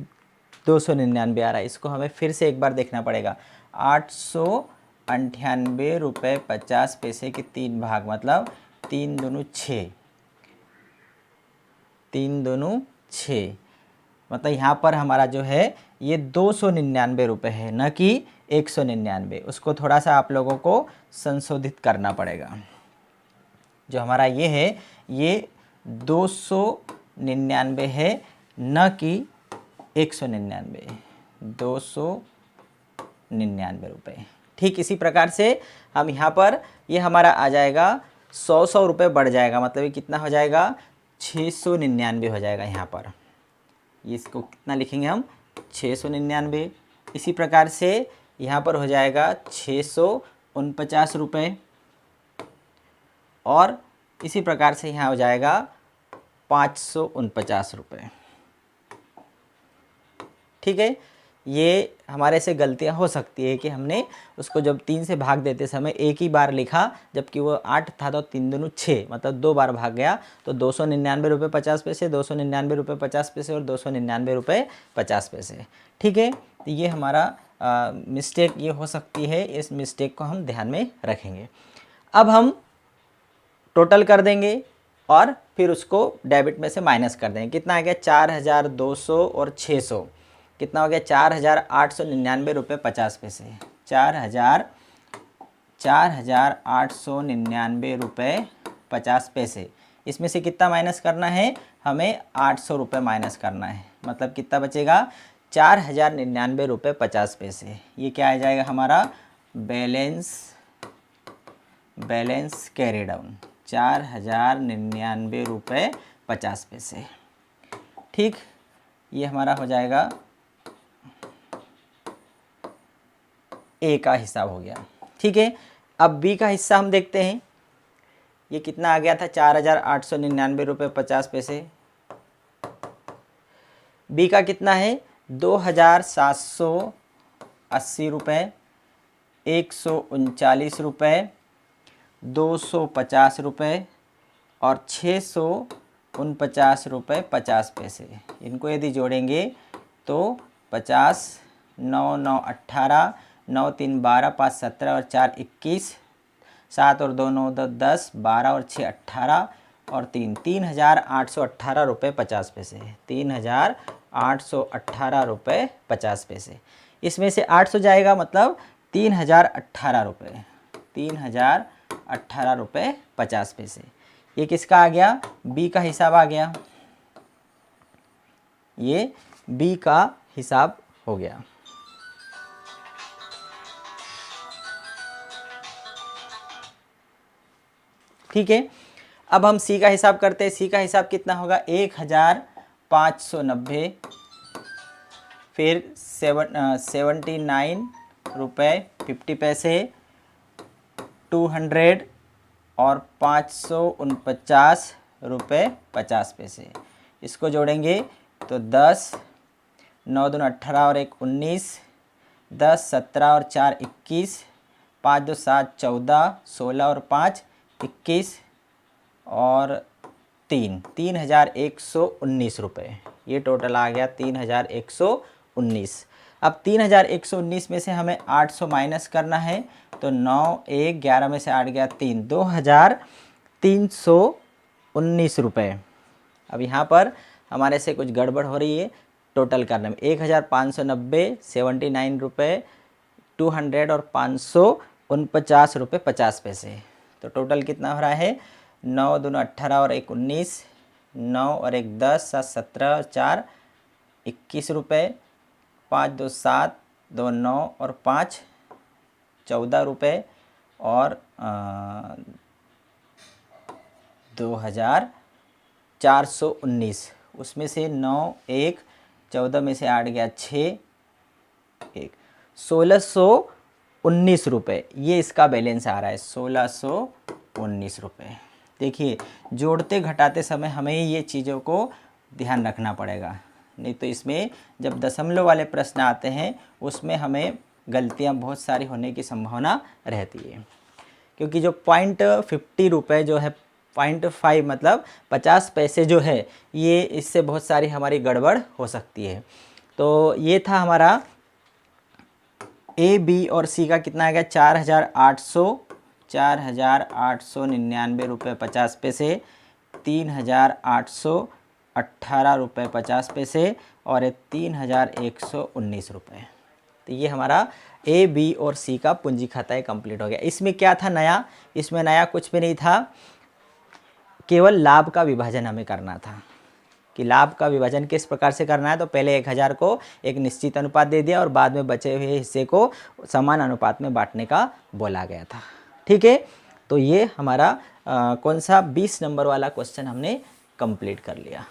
299 आ रहा है, इसको हमें फिर से एक बार देखना पड़ेगा। 898 रुपये 50 पैसे के 3 भाग, मतलब 3 दूनी 6, 3 दूनी 6, मतलब यहाँ पर हमारा जो है ये 299 रुपये है, न कि 199, उसको थोड़ा सा आप लोगों को संशोधित करना पड़ेगा। जो हमारा ये है ये 299 है, न कि 199, 299 रुपये। ठीक इसी प्रकार से हम यहाँ पर ये हमारा आ जाएगा 100 रुपये बढ़ जाएगा, मतलब ये कितना हो जाएगा 699 हो जाएगा। यहाँ पर इसको कितना लिखेंगे हम 699। इसी प्रकार से यहाँ पर हो जाएगा 649 रुपये, और इसी प्रकार से यहाँ हो जाएगा 549 रुपये। ठीक है, ये हमारे से गलतियाँ हो सकती है कि हमने उसको जब 3 से भाग देते समय एक ही बार लिखा, जबकि वो 8 था तो 3 दूनी 6, मतलब 2 बार भाग गया। तो 299 रुपये 50 पैसे, 299 रुपये 50 पैसे और 299 रुपये 50 पैसे। ठीक है, तो ये हमारा मिस्टेक ये हो सकती है, इस मिस्टेक को हम ध्यान में रखेंगे। अब हम टोटल कर देंगे और फिर उसको डेबिट में से माइनस कर देंगे। कितना आ गया 4200 और 600 कितना हो गया 4899 रुपये 50 पैसे। 4899 रुपये 50 पैसे। इसमें से कितना माइनस करना है, हमें 800 रुपये माइनस करना है, मतलब कितना बचेगा 4099 रुपये 50 पैसे। ये क्या आ जाएगा हमारा बैलेंस कैरी डाउन, 4099 रुपये 50 पैसे। ठीक, ये हमारा हो जाएगा ए का हिसाब हो गया। ठीक है, अब बी का हिस्सा हम देखते हैं। ये कितना आ गया था 4899 रुपये 50 पैसे। बी का कितना है 2780 रुपये, 139 रुपये, 250 रुपये और 649 रुपये 50 पैसे। इनको यदि जोड़ेंगे तो 50, 9 9 18, 9 3 12, 5 17 और 4 21, 7 और 2 9 10, 12 और 6 18 और 3 3818 रुपये 50 पैसे। 3818 रुपये 50 पैसे। इसमें से 800 जाएगा, मतलब 3018 रुपये, 3018 रुपये 50 पैसे। ये किसका आ गया, बी का हिसाब आ गया। ये बी का हिसाब हो गया। ठीक है, अब हम सी का हिसाब करते हैं। सी का हिसाब कितना होगा 1590, फिर 79 रुपये 50 पैसे, 200 और 549 रुपये 50 पैसे। इसको जोड़ेंगे तो 10, 9 दूनी 18 और 1 19, 10 17 और 4 21, 5 2 7 14, 16 और 5 21 और 3119 रुपये। ये टोटल आ गया 3119। अब 3119 में से हमें 800 माइनस करना है, तो 9 1 11 में से 8 गया 3, 2319 रुपये। अब यहाँ पर हमारे से कुछ गड़बड़ हो रही है टोटल करने में। 1590, 79 रुपये, 200 और 549 रुपये 50 पैसे। तो टोटल कितना हो रहा है 9 दूनी 18 और 1 19, 9 और 1 10, 7 17 और 4 21 रुपये, 5 2 7, 2 9 और 5 14 रुपये और 2419। उसमें से 9 1 14 में से 8 गया 6 1 1619 रुपये। ये इसका बैलेंस आ रहा है 1619 रुपये। देखिए, जोड़ते घटाते समय हमें ये चीज़ों को ध्यान रखना पड़ेगा, नहीं तो इसमें जब दशमलव वाले प्रश्न आते हैं उसमें हमें गलतियां बहुत सारी होने की संभावना रहती है। क्योंकि जो 0.50 रुपये जो है 0.5 मतलब 50 पैसे जो है, ये इससे बहुत सारी हमारी गड़बड़ हो सकती है। तो ये था हमारा ए बी और सी का कितना आ गया 4899 रुपये 50 पैसे, 3818 रुपये 50 पैसे और 3119 रुपये। तो ये हमारा ए, बी और सी का पूंजी खाता है कंप्लीट हो गया। इसमें क्या था नया? इसमें नया कुछ भी नहीं था, केवल लाभ का विभाजन हमें करना था कि लाभ का विभाजन किस प्रकार से करना है। तो पहले 1000 को एक निश्चित अनुपात दे दिया और बाद में बचे हुए हिस्से को समान अनुपात में बांटने का बोला गया था। ठीक है, तो ये हमारा कौन सा 20 नंबर वाला क्वेश्चन हमने कंप्लीट कर लिया।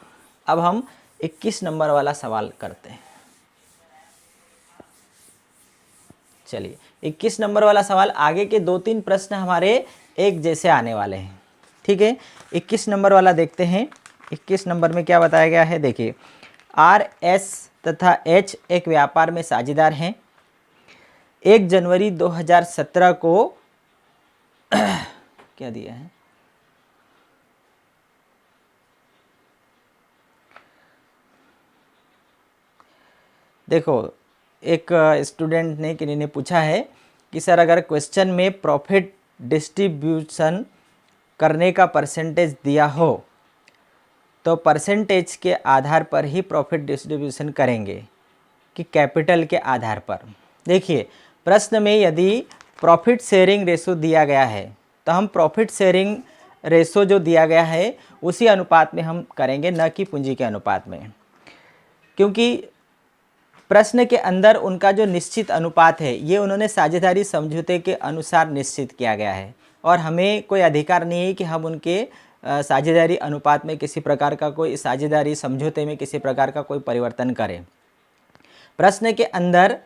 अब हम 21 नंबर वाला सवाल करते हैं। चलिए 21 नंबर वाला सवाल, आगे के 2-3 प्रश्न हमारे एक जैसे आने वाले हैं। ठीक है, 21 नंबर वाला देखते हैं। 21 नंबर में क्या बताया गया है, देखिए आर, एस तथा एच एक व्यापार में साझेदार हैं। 1 जनवरी 2017 को क्या दिया है, देखो एक स्टूडेंट ने किसी ने पूछा है कि सर अगर क्वेश्चन में प्रॉफिट डिस्ट्रीब्यूशन करने का परसेंटेज दिया हो तो परसेंटेज के आधार पर ही प्रॉफिट डिस्ट्रीब्यूशन करेंगे कि कैपिटल के आधार पर। देखिए प्रश्न में यदि प्रॉफिट शेयरिंग रेशो दिया गया है तो हम प्रॉफिट शेयरिंग रेशो जो दिया गया है उसी अनुपात में हम करेंगे, न कि पूंजी के अनुपात में, क्योंकि प्रश्न के अंदर उनका जो निश्चित अनुपात है ये उन्होंने साझेदारी समझौते के अनुसार निश्चित किया गया है और हमें कोई अधिकार नहीं है कि हम उनके साझेदारी अनुपात में किसी प्रकार का कोई साझेदारी समझौते में किसी प्रकार का कोई परिवर्तन करें। प्रश्न के अंदर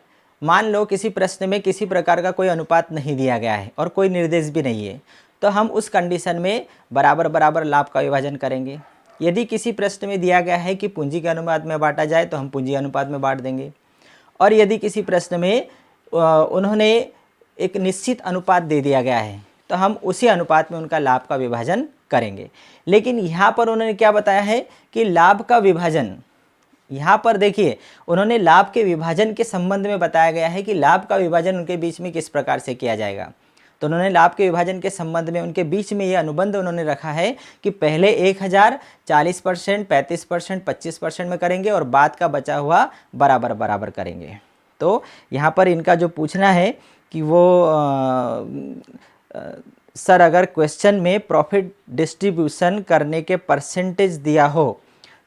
मान लो किसी प्रश्न में किसी प्रकार का कोई अनुपात नहीं दिया गया है और कोई निर्देश भी नहीं है, तो हम उस कंडीशन में बराबर बराबर लाभ का विभाजन करेंगे। यदि किसी प्रश्न में दिया गया है कि पूंजी के अनुपात में बांटा जाए तो हम पूंजी अनुपात में बांट देंगे, और यदि किसी प्रश्न में उन्होंने एक निश्चित अनुपात दे दिया गया है तो हम उसी अनुपात में उनका लाभ का विभाजन करेंगे। लेकिन यहाँ पर उन्होंने क्या बताया है कि लाभ का विभाजन, यहाँ पर देखिए उन्होंने लाभ के विभाजन के संबंध में बताया गया है कि लाभ का विभाजन उनके बीच में किस प्रकार से किया जाएगा। तो उन्होंने लाभ के विभाजन के संबंध में उनके बीच में ये अनुबंध उन्होंने रखा है कि पहले 1000 40%, 35%, 25% में करेंगे और बाद का बचा हुआ बराबर बराबर करेंगे। तो यहाँ पर इनका जो पूछना है कि वो सर अगर क्वेश्चन में प्रॉफिट डिस्ट्रीब्यूशन करने के परसेंटेज दिया हो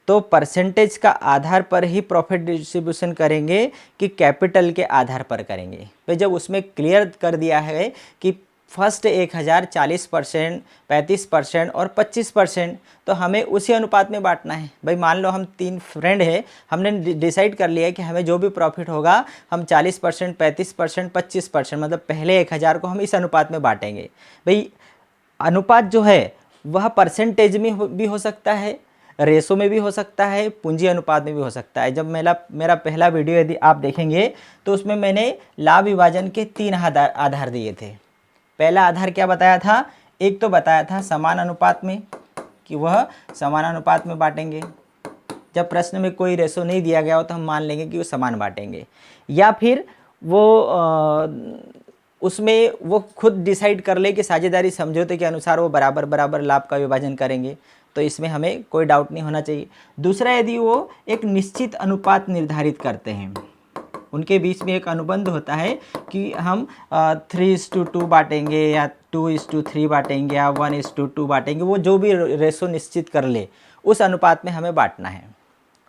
तो परसेंटेज का आधार पर ही प्रॉफिट डिस्ट्रीब्यूशन करेंगे कि कैपिटल के आधार पर करेंगे। तो जब उसमें क्लियर कर दिया है कि फर्स्ट 1000 40%, 35% और 25%, तो हमें उसी अनुपात में बांटना है। भाई मान लो हम 3 फ्रेंड हैं, हमने डिसाइड कर लिया है कि हमें जो भी प्रॉफिट होगा हम 40%, 35%, 25%, मतलब पहले 1000 को हम इस अनुपात में बांटेंगे। भाई अनुपात जो है वह परसेंटेज में भी हो सकता है, रेशो में भी हो सकता है, पूंजी अनुपात में भी हो सकता है। जब मेरा पहला वीडियो यदि आप देखेंगे तो उसमें मैंने लाभ विभाजन के 3 आधार दिए थे। पहला आधार क्या बताया था, एक तो बताया था समान अनुपात में कि वह समान अनुपात में बांटेंगे। जब प्रश्न में कोई रेशो नहीं दिया गया हो तो हम मान लेंगे कि वो समान बांटेंगे, या फिर वो उसमें वो खुद डिसाइड कर ले कि साझेदारी समझौते के अनुसार वो बराबर बराबर लाभ का विभाजन करेंगे। तो इसमें हमें कोई डाउट नहीं होना चाहिए। दूसरा, यदि वो एक निश्चित अनुपात निर्धारित करते हैं, उनके बीच में एक अनुबंध होता है कि हम 3:2 बांटेंगे या 2:3 बांटेंगे या 1:2 बांटेंगे, वो जो भी रेशो निश्चित कर ले उस अनुपात में हमें बांटना है।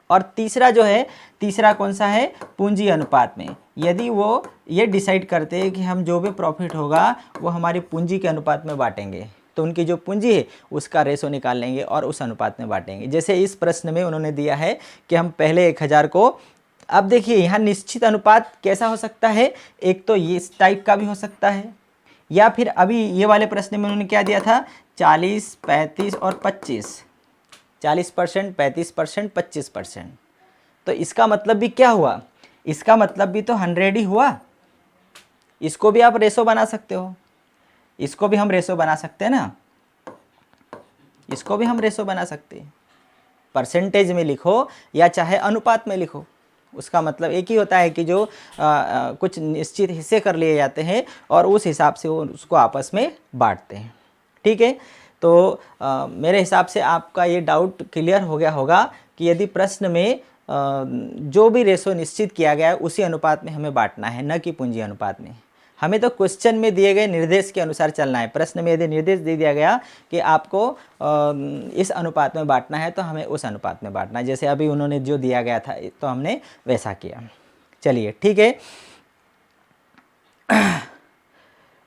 और तीसरा जो है, तीसरा कौन सा है, पूंजी अनुपात में। यदि वो ये डिसाइड करते हैं कि हम जो भी प्रॉफिट होगा वो हमारी पूंजी के अनुपात में बांटेंगे, तो उनकी जो पूंजी है उसका रेशो निकाल लेंगे और उस अनुपात में बांटेंगे। जैसे इस प्रश्न में उन्होंने दिया है कि हम पहले 1000 को, अब देखिए यहाँ निश्चित अनुपात कैसा हो सकता है, एक तो ये इस टाइप का भी हो सकता है, या फिर अभी ये वाले प्रश्न में उन्होंने क्या दिया था, 40, 35 और 25, 40%, 35%, 25%। तो इसका मतलब भी क्या हुआ, इसका मतलब भी तो 100 ही हुआ। इसको भी आप रेशो बना सकते हो, इसको भी हम रेशो बना सकते हैं ना, इसको भी हम रेशो बना सकते हैं। परसेंटेज में लिखो या चाहे अनुपात में लिखो, उसका मतलब एक ही होता है कि जो कुछ निश्चित हिस्से कर लिए जाते हैं और उस हिसाब से वो उसको आपस में बांटते हैं। ठीक है, तो मेरे हिसाब से आपका ये डाउट क्लियर हो गया होगा कि यदि प्रश्न में जो भी रेशो निश्चित किया गया है उसी अनुपात में हमें बांटना है, न कि पूंजी अनुपात में। हमें तो क्वेश्चन में दिए गए निर्देश के अनुसार चलना है। प्रश्न में यदि निर्देश दे दिया गया कि आपको इस अनुपात में बांटना है तो हमें उस अनुपात में बांटना है। जैसे अभी उन्होंने जो दिया गया था तो हमने वैसा किया। चलिए ठीक है।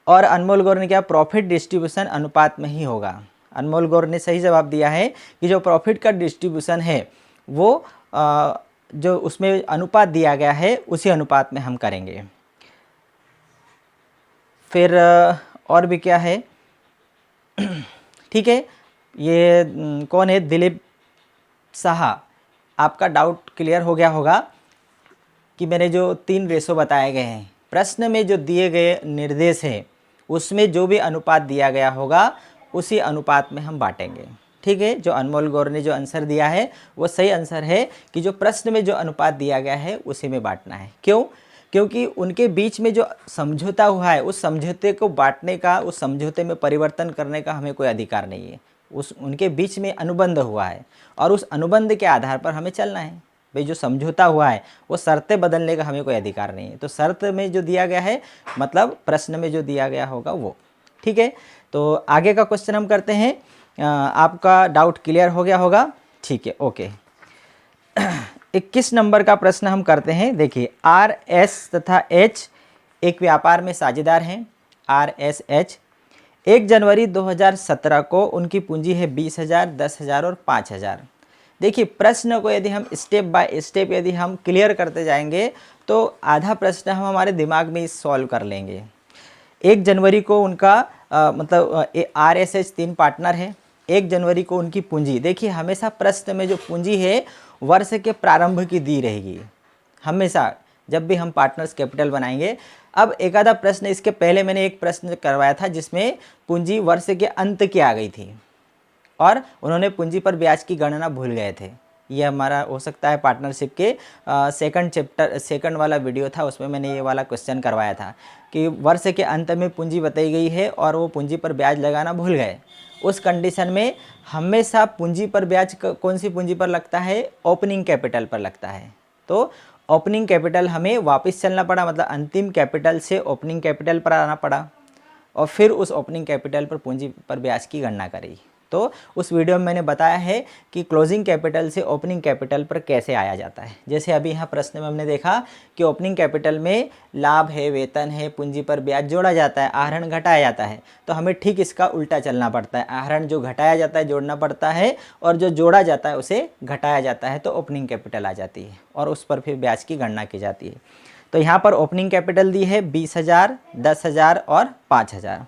और अनमोल गौर ने क्या, प्रॉफिट डिस्ट्रीब्यूशन अनुपात में ही होगा। अनमोल गौर ने सही जवाब दिया है कि जो प्रॉफिट का डिस्ट्रीब्यूशन है वो जो उसमें अनुपात दिया गया है उसी अनुपात में हम करेंगे। फिर और भी क्या है, ठीक है। ये कौन है, दिलीप साहा, आपका डाउट क्लियर हो गया होगा कि मैंने जो 3 रेशो बताए गए हैं, प्रश्न में जो दिए गए निर्देश हैं उसमें जो भी अनुपात दिया गया होगा उसी अनुपात में हम बांटेंगे। ठीक है, जो अनमोल गौर ने जो आंसर दिया है वो सही आंसर है कि जो प्रश्न में जो अनुपात दिया गया है उसी में बांटना है। क्यों? क्योंकि उनके बीच में जो समझौता हुआ है उस समझौते को बांटने का, उस समझौते में परिवर्तन करने का हमें कोई अधिकार नहीं है। उनके बीच में अनुबंध हुआ है और उस अनुबंध के आधार पर हमें चलना है। भाई जो समझौता हुआ है वो शर्तें बदलने का हमें कोई अधिकार नहीं है। तो शर्त में जो दिया गया है मतलब प्रश्न में जो दिया गया होगा वो। ठीक है, तो आगे का क्वेश्चन हम करते हैं। आपका डाउट क्लियर हो गया होगा। ठीक है, ओके। 21 नंबर का प्रश्न हम करते हैं। देखिए, आर एस तथा एच एक व्यापार में साझेदार हैं। आर एस एच 1 जनवरी 2017 को उनकी पूंजी है 20,000, 10,000 और 5,000। देखिए, प्रश्न को यदि हम स्टेप बाय स्टेप यदि हम क्लियर करते जाएंगे तो आधा प्रश्न हम हमारे दिमाग में सॉल्व कर लेंगे। 1 जनवरी को उनका मतलब RSH 3 पार्टनर है। 1 जनवरी को उनकी पूंजी, देखिए हमेशा प्रश्न में जो पूंजी है वर्ष के प्रारंभ की दी रहेगी, हमेशा जब भी हम पार्टनर्स कैपिटल बनाएंगे। अब एक आधा प्रश्न इसके पहले मैंने एक प्रश्न करवाया था जिसमें पूंजी वर्ष के अंत की आ गई थी और उन्होंने पूंजी पर ब्याज की गणना भूल गए थे। ये हमारा हो सकता है पार्टनरशिप के सेकंड वाला वीडियो था, उसमें मैंने ये वाला क्वेश्चन करवाया था कि वर्ष के अंत में पूंजी बताई गई है और वो पूंजी पर ब्याज लगाना भूल गए। उस कंडीशन में हमेशा पूंजी पर ब्याज कौन सी पूंजी पर लगता है? ओपनिंग कैपिटल पर लगता है। तो ओपनिंग कैपिटल हमें वापस चलना पड़ा, मतलब अंतिम कैपिटल से ओपनिंग कैपिटल पर आना पड़ा और फिर उस ओपनिंग कैपिटल पर पूंजी पर ब्याज की गणना करी। तो उस वीडियो में मैंने बताया है कि क्लोजिंग कैपिटल से ओपनिंग कैपिटल पर कैसे आया जाता है। जैसे अभी यहाँ प्रश्न में हमने देखा कि ओपनिंग कैपिटल में लाभ है, वेतन है, पूंजी पर ब्याज जोड़ा जाता है, आहरण घटाया जाता है। तो हमें ठीक इसका उल्टा चलना पड़ता है। आहरण जो घटाया जाता है जोड़ना पड़ता है और जो जोड़ा जाता है उसे घटाया जाता है, तो ओपनिंग कैपिटल आ जाती है और उस पर फिर ब्याज की गणना की जाती है। तो यहाँ पर ओपनिंग कैपिटल दी है 20,000, 10,000 और 5,000,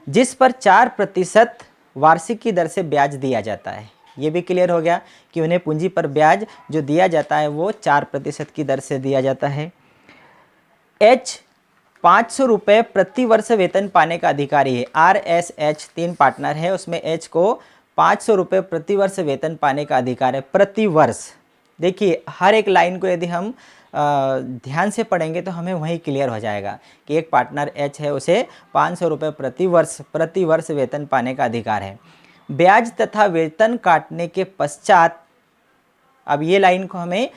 जिस पर 4% वार्षिक की दर से ब्याज दिया जाता है। ये भी क्लियर हो गया कि उन्हें पूंजी पर ब्याज जो दिया जाता है वो 4% की दर से दिया जाता है। एच 500 रुपये प्रति वर्ष वेतन पाने का अधिकारी है। RSH 3 पार्टनर है, उसमें एच को 500 रुपये प्रति वर्ष वेतन पाने का अधिकार है। प्रति वर्ष, देखिए हर एक लाइन को यदि हम ध्यान से पढ़ेंगे तो हमें वही क्लियर हो जाएगा कि एक पार्टनर एच है, उसे 500 रुपये प्रति वर्ष वेतन पाने का अधिकार है। ब्याज तथा वेतन काटने के पश्चात, अब ये लाइन को हमें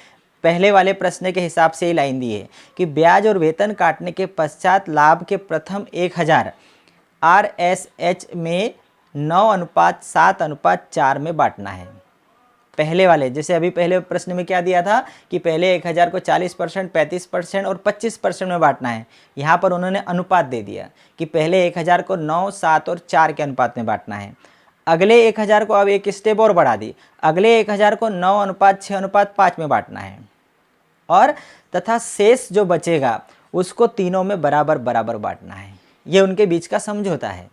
पहले वाले प्रश्न के हिसाब से ही लाइन दी है कि ब्याज और वेतन काटने के पश्चात लाभ के प्रथम 1,000 RSH में 9:7:4 में बांटना है। पहले वाले, जैसे अभी पहले प्रश्न में क्या दिया था कि पहले 1,000 को 40%, 35% और 25% में बांटना है। यहाँ पर उन्होंने अनुपात दे दिया कि पहले 1,000 को 9, 7 और 4 के अनुपात में बांटना है। अगले 1,000 को अब एक स्टेप और बढ़ा दी, अगले 1,000 को 9:6:5 में बांटना है और तथा शेष जो बचेगा उसको तीनों में बराबर बराबर बांटना है। ये उनके बीच का समझौता है,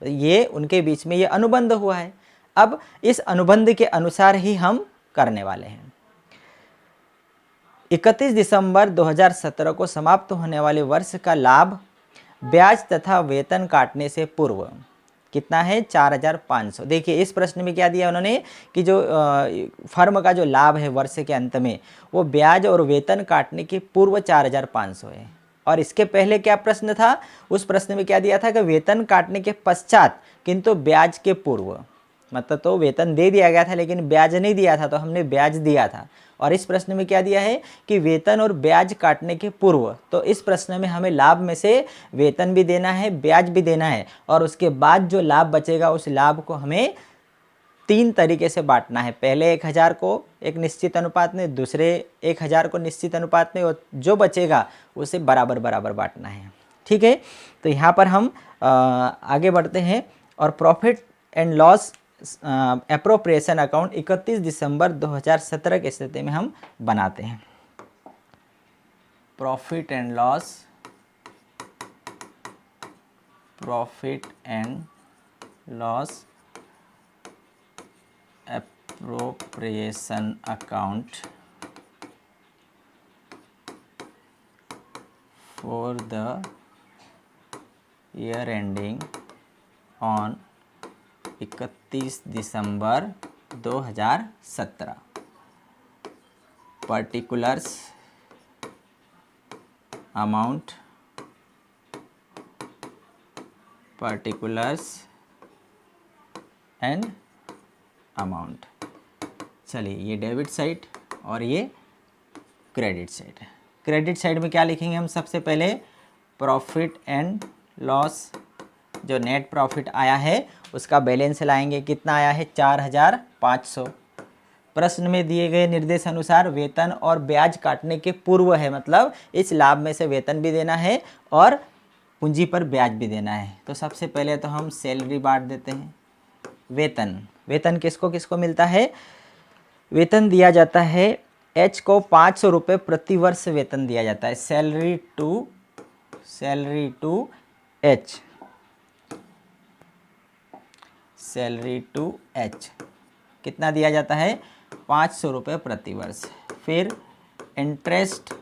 ये उनके बीच में ये अनुबंध हुआ है। अब इस अनुबंध के अनुसार ही हम करने वाले हैं। 31 दिसंबर 2017 को समाप्त होने वाले वर्ष का लाभ ब्याज तथा वेतन काटने से पूर्व कितना है? 4,500। देखिए इस प्रश्न में क्या दिया उन्होंने कि जो फर्म का जो लाभ है वर्ष के अंत में वो ब्याज और वेतन काटने के पूर्व 4,500 है। और इसके पहले क्या प्रश्न था? उस प्रश्न में क्या दिया था कि वेतन काटने के पश्चात किंतु ब्याज के पूर्व। मतलब तो वेतन दे दिया गया था लेकिन ब्याज नहीं दिया था, तो हमने ब्याज दिया था। और इस प्रश्न में क्या दिया है कि वेतन और ब्याज काटने के पूर्व, तो इस प्रश्न में हमें लाभ में से वेतन भी देना है, ब्याज भी देना है, और उसके बाद जो लाभ बचेगा उस लाभ को हमें 3 तरीके से बांटना है। पहले 1000 को एक निश्चित अनुपात में, दूसरे 1000 को निश्चित अनुपात में, और जो बचेगा उसे बराबर बराबर बांटना है। ठीक है, तो यहाँ पर हम आगे बढ़ते हैं और profit and loss appropriation account 31 दिसंबर 2017 की स्थिति में हम बनाते हैं। Profit and loss appropriation account for the year ending on 31 December 2017। Particulars amount and amount. चलिए, ये डेबिट साइड और ये क्रेडिट साइड है। क्रेडिट साइड में क्या लिखेंगे हम? सबसे पहले प्रॉफिट एंड लॉस, जो नेट प्रॉफिट आया है उसका बैलेंस लाएंगे। कितना आया है? 4500। प्रश्न में दिए गए निर्देश अनुसार वेतन और ब्याज काटने के पूर्व है, मतलब इस लाभ में से वेतन भी देना है और पूंजी पर ब्याज भी देना है। तो सबसे पहले तो हम सैलरी बांट देते हैं। वेतन किसको किसको मिलता है? वेतन दिया जाता है एच को 500 रुपये प्रति वर्ष वेतन दिया जाता है। सैलरी टू एच कितना दिया जाता है? 500 रुपये प्रति वर्ष। फिर इंटरेस्ट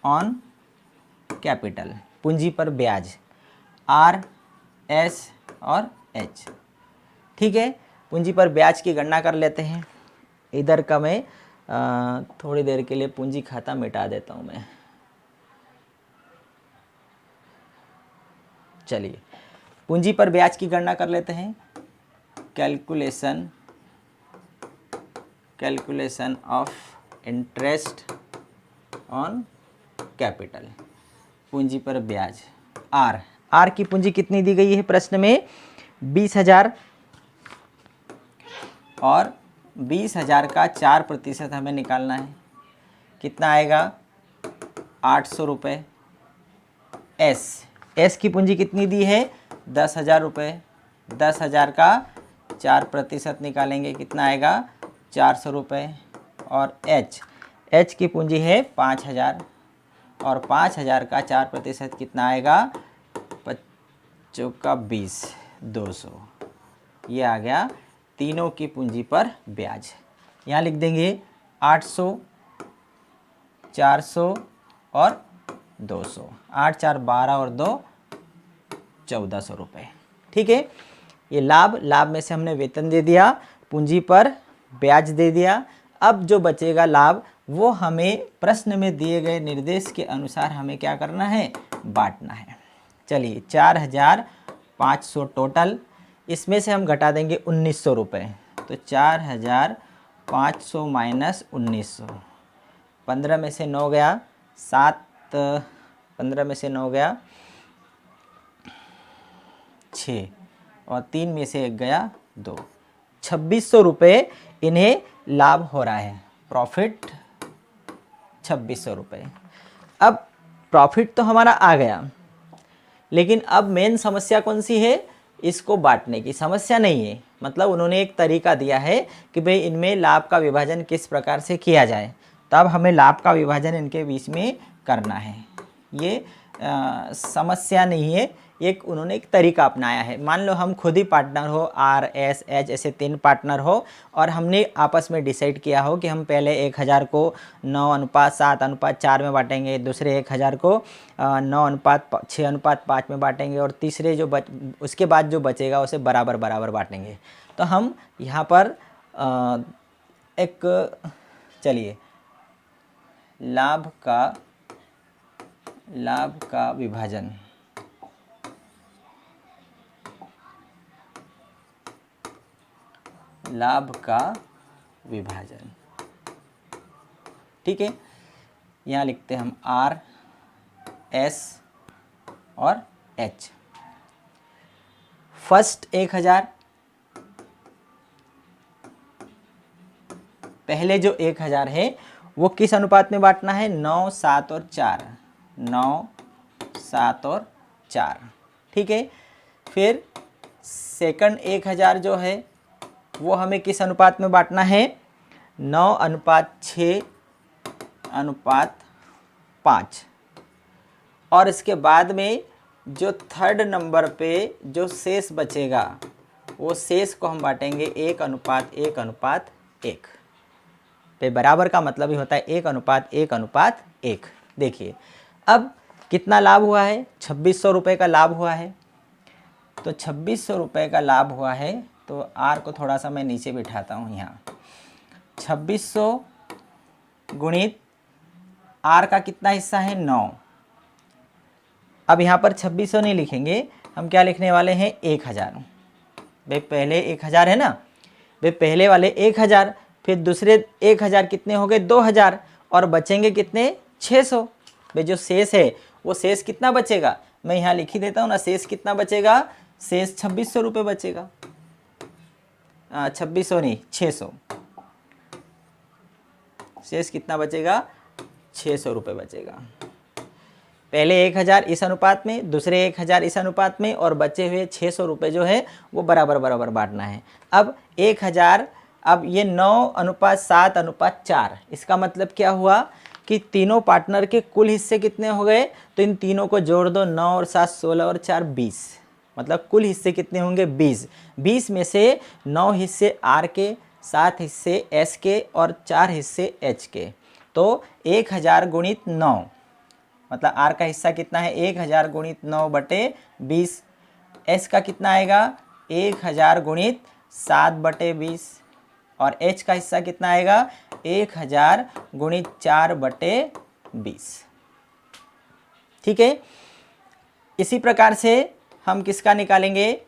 ऑन कैपिटल, पूंजी पर ब्याज, आर, एस और एच। ठीक है, पूंजी पर ब्याज की गणना कर लेते हैं। इधर का मैं थोड़ी देर के लिए पूंजी खाता मिटा देता हूँ मैं। चलिए, पूंजी पर ब्याज की गणना कर लेते हैं। Calculation of interest on capital, पूंजी पर ब्याज। आर की पूंजी कितनी दी गई है प्रश्न में? 20,000, और 20,000 का 4% हमें निकालना है। कितना आएगा? 800 रुपये। एस की पूंजी कितनी दी है? 10,000 रुपये। 10,000 का 4% निकालेंगे, कितना आएगा? 400 रुपये। और एच की पूंजी है 5,000, और 5,000 का 4% कितना आएगा? 5 का 20, 200। ये आ गया तीनों की पूंजी पर ब्याज। यहाँ लिख देंगे 800, 400 और 200। 8 4 12 और 2 1400 रुपये। ठीक है, ये लाभ में से हमने वेतन दे दिया, पूंजी पर ब्याज दे दिया। अब जो बचेगा लाभ वो हमें प्रश्न में दिए गए निर्देश के अनुसार हमें क्या करना है? बांटना है। चलिए, 4,500 टोटल, इसमें से हम घटा देंगे 1,900 रुपये। तो 4,500 माइनस 1,900, 15 में से 9 गया 7, 15 में से 9 गया 6, और 3 में से 1 गया 2। 2,600 रुपये इन्हें लाभ हो रहा है। प्रॉफिट 2,600 रुपये। अब प्रॉफिट तो हमारा आ गया, लेकिन अब मेन समस्या कौन सी है? इसको बांटने की समस्या नहीं है। मतलब उन्होंने एक तरीका दिया है कि भाई इनमें लाभ का विभाजन किस प्रकार से किया जाए। तब हमें लाभ का विभाजन इनके बीच में करना है। ये समस्या नहीं है, एक उन्होंने एक तरीका अपनाया है। मान लो हम खुद ही पार्टनर हो, आर, एस, एच ऐसे 3 पार्टनर हो, और हमने आपस में डिसाइड किया हो कि हम पहले 1,000 को 9:7:4 में बांटेंगे, दूसरे 1,000 को 9:6:5 में बांटेंगे, और तीसरे जो उसके बाद जो बचेगा उसे बराबर बराबर बांटेंगे। तो हम यहाँ पर चलिए लाभ का विभाजन लाभ का विभाजन। ठीक है, यहाँ लिखते हैं हम R, S और H। फर्स्ट 1000, पहले जो 1000 है वो किस अनुपात में बांटना है? 9, 7 और 4। 9, 7 और 4। ठीक है, फिर सेकंड 1000 जो है वो हमें किस अनुपात में बांटना है? 9:6:5। और इसके बाद में जो थर्ड नंबर पे जो शेष बचेगा वो शेष को हम बांटेंगे 1:1:1 पे। बराबर का मतलब ही होता है 1:1:1। देखिए अब कितना लाभ हुआ है? 2600 रुपये का लाभ हुआ है। तो 2600 रुपये का लाभ हुआ है, तो आर को थोड़ा सा मैं नीचे बिठाता हूँ यहाँ। 2600 गुणित आर का कितना हिस्सा है? 9। अब यहाँ पर 2600 नहीं लिखेंगे, हम क्या लिखने वाले हैं? 1000। भाई पहले 1000 है ना, भाई पहले वाले 1000, फिर दूसरे 1000 कितने हो गए? 2000, और बचेंगे कितने? 600। भाई जो शेष है वो शेष कितना बचेगा? मैं यहाँ लिख ही देता हूँ ना, शेष कितना बचेगा? शेष 2600 रुपये बचेगा। 2600 नहीं, 600। शेष कितना बचेगा? 600 रुपये बचेगा। पहले 1000 इस अनुपात में, दूसरे 1000 इस अनुपात में, और बचे हुए 600 रुपये जो है वो बराबर बराबर बांटना है। अब 1000, अब ये 9:7:4। इसका मतलब क्या हुआ कि तीनों पार्टनर के कुल हिस्से कितने हो गए? तो इन तीनों को जोड़ दो, 9 और 7 16 और 4 20। मतलब कुल हिस्से कितने होंगे? 20। 20 में से 9 हिस्से आर के, 7 हिस्से एस के और 4 हिस्से एच के। तो 1000 गुणित 9, मतलब आर का हिस्सा कितना है? 1000 गुणित 9/20। एस का कितना आएगा? 1000 गुणित 7/20। और एच का हिस्सा कितना आएगा? 1000 गुणित 4/20। ठीक है, इसी प्रकार से हम किसका निकालेंगे?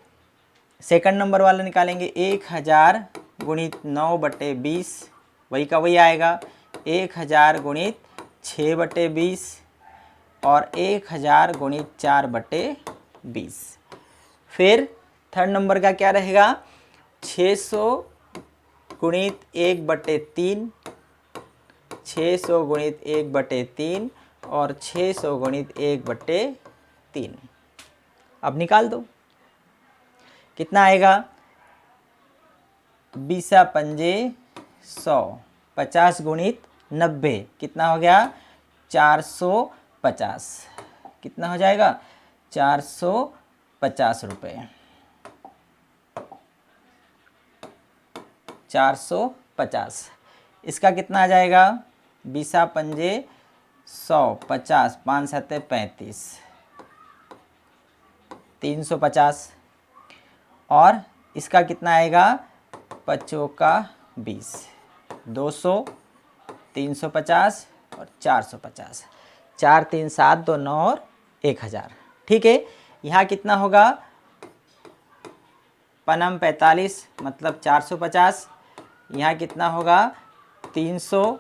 सेकंड नंबर वाला निकालेंगे। 1000 गुणित 9/20, वही का वही आएगा। 1000 गुणित 6/20 और 1000 गुणित 4/20। फिर थर्ड नंबर का क्या रहेगा? 600 गुणित 1/3, 600 गुणित 1/3 और 600 गुणित 1/3। अब निकाल दो, कितना आएगा? 20×5 100, 50 गुणित 90 कितना हो गया? 450। कितना हो जाएगा? 450 रुपये। 450। इसका कितना आ जाएगा? 20×5 100, 50, 5 7 35, 350। और इसका कितना आएगा? 5×20, 200, 350 और 450। 4 3 7 2 9 और 1000। ठीक है, यहाँ कितना होगा? पनम 45 मतलब 450। यहाँ कितना होगा? 300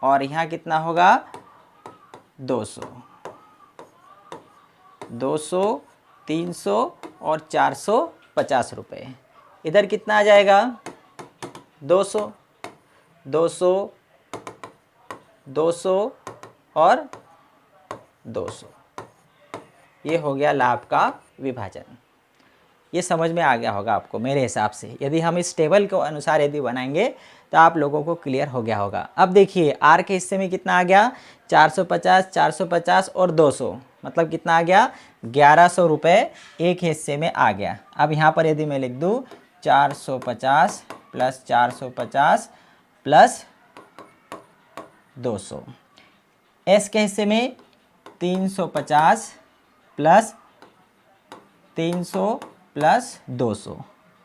और यहाँ कितना होगा? 200। 200, 300 और 450 रुपये। इधर कितना आ जाएगा? 200, 200, 200 और 200। ये हो गया लाभ का विभाजन। ये समझ में आ गया होगा आपको मेरे हिसाब से। यदि हम इस टेबल के अनुसार यदि बनाएंगे तो आप लोगों को क्लियर हो गया होगा। अब देखिए आर के हिस्से में कितना आ गया? 450, 450 और 200, मतलब कितना आ गया? 1100 रुपये एक हिस्से में आ गया। अब यहाँ पर यदि मैं लिख दूँ 450 प्लस 450 प्लस 200। एस के हिस्से में 350 प्लस 300 प्लस 200।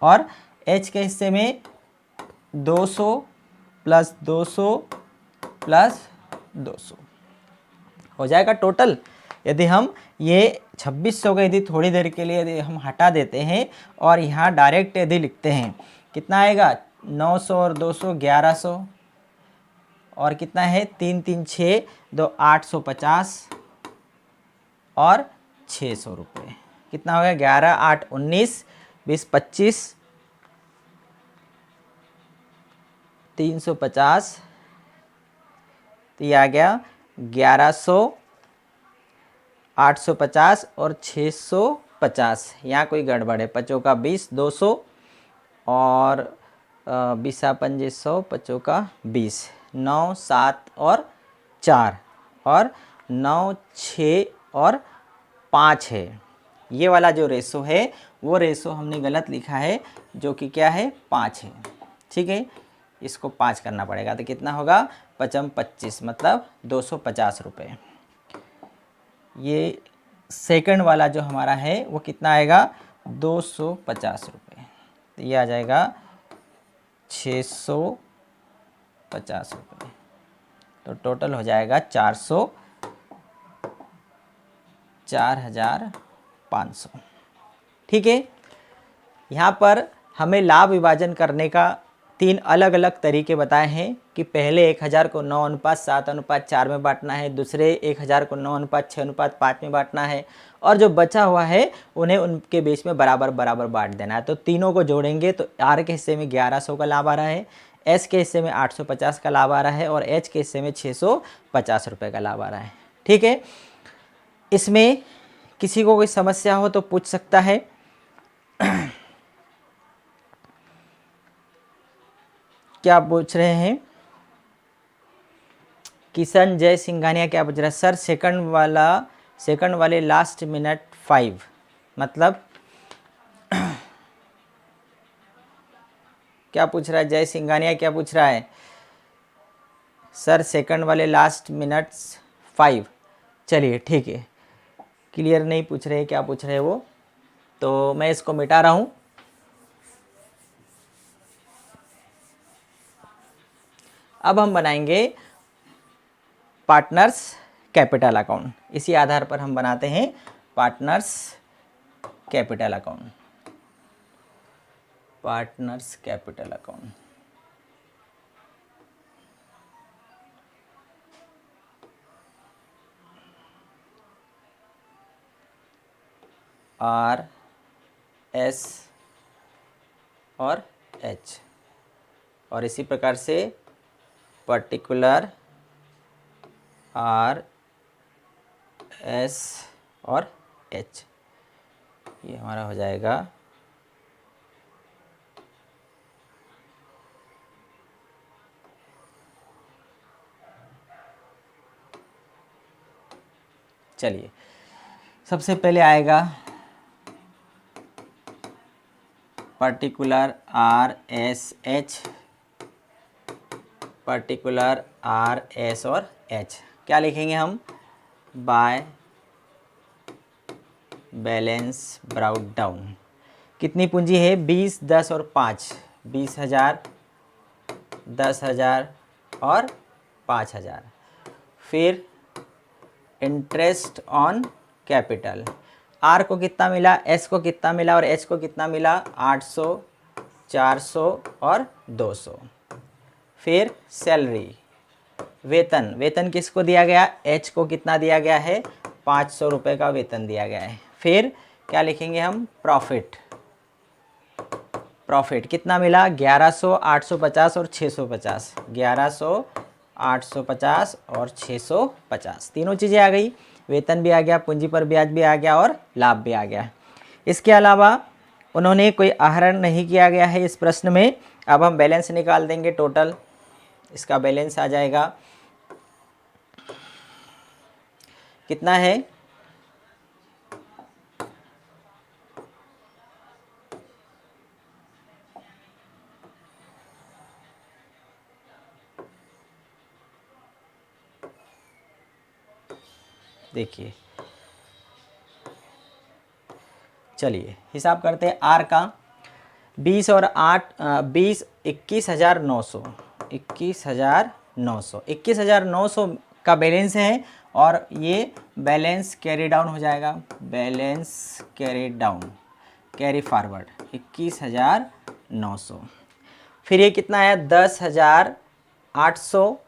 और एच के हिस्से में 200 प्लस 200 प्लस 200 हो जाएगा टोटल। यदि हम ये 2600 को यदि थोड़ी देर के लिए यदि हम हटा देते हैं और यहाँ डायरेक्ट यदि लिखते हैं, कितना आएगा? 900 और 200 1100, और कितना है 3 3 6 2 850 और 600 रुपये। कितना हो गया 11 8 19 20 25 350, तो ये आ गया 1100 850 और 650। यहाँ कोई गड़बड़ है, पचों का 20 200 और 20 पंजे 100 पचों का 20 9 7 और 4 और 9 6 और 5 है। ये वाला जो रेशो है वो रेशो हमने गलत लिखा है, जो कि क्या है 5 है। ठीक है, इसको 5 करना पड़ेगा, तो कितना होगा 5 25 मतलब 250 रुपये। ये सेकंड वाला जो हमारा है वो कितना आएगा 250 रुपये, तो ये आ जाएगा 650 रुपये। तो टोटल हो जाएगा 4,500। ठीक है, यहाँ पर हमें लाभ विभाजन करने का 3 अलग अलग तरीके बताए हैं कि पहले 1000 को 9:7:4 में बांटना है, दूसरे 1000 को 9:6:5 में बांटना है, और जो बचा हुआ है उन्हें उनके बीच में बराबर बराबर बांट देना है। तो तीनों को जोड़ेंगे तो आर के हिस्से में 1100 का लाभ आ रहा है, एस के हिस्से में 850 का लाभ आ रहा है और एच के हिस्से में 650 रुपये का लाभ आ रहा है। ठीक है, इसमें किसी को कोई समस्या हो तो पूछ सकता है। क्या पूछ रहे हैं? किशन जय सिंघानिया क्या पूछ रहा है? सर सेकंड वाले लास्ट मिनट 5 मतलब क्या पूछ रहा है जय सिंघानिया? क्या पूछ रहा है सर? सेकंड वाले लास्ट मिनट्स 5। चलिए ठीक है, क्लियर नहीं पूछ रहे, क्या पूछ रहे वो, तो मैं इसको मिटा रहा हूँ। अब हम बनाएंगे पार्टनर्स कैपिटल अकाउंट। इसी आधार पर हम बनाते हैं partners capital account. Partners capital account R S और H, और इसी प्रकार से पर्टिकुलर R S और H, ये हमारा हो जाएगा चलिए सबसे पहले आएगा particular R S H, particular R S और H। क्या लिखेंगे हम? By balance brought down. कितनी पूंजी है? 20 10 और 5, 20,000 10,000 और 5,000। फिर इंटरेस्ट ऑन कैपिटल, आर को कितना मिला, एस को कितना मिला और एच को कितना मिला? 800 400 और 200। फिर सैलरी वेतन, वेतन किसको दिया गया? एच को कितना दिया गया है? 500 रुपये का वेतन दिया गया है। फिर क्या लिखेंगे हम? प्रॉफिट, प्रॉफिट कितना मिला? 1100 850 और 650। 1100 850 और 650, तीनों चीज़ें आ गई, वेतन भी आ गया, पूंजी पर ब्याज भी आ गया और लाभ भी आ गया। इसके अलावा उन्होंने कोई आहरण नहीं किया गया है इस प्रश्न में। अब हम बैलेंस निकाल देंगे, टोटल इसका बैलेंस आ जाएगा, कितना है? देखिए चलिए हिसाब करते हैं आर का। 20 और 8 20 21,900 21,900 21,900 का बैलेंस है, और ये बैलेंस कैरी डाउन हो जाएगा, balance carry down carry forward 21,900। फिर ये कितना आया 10,800,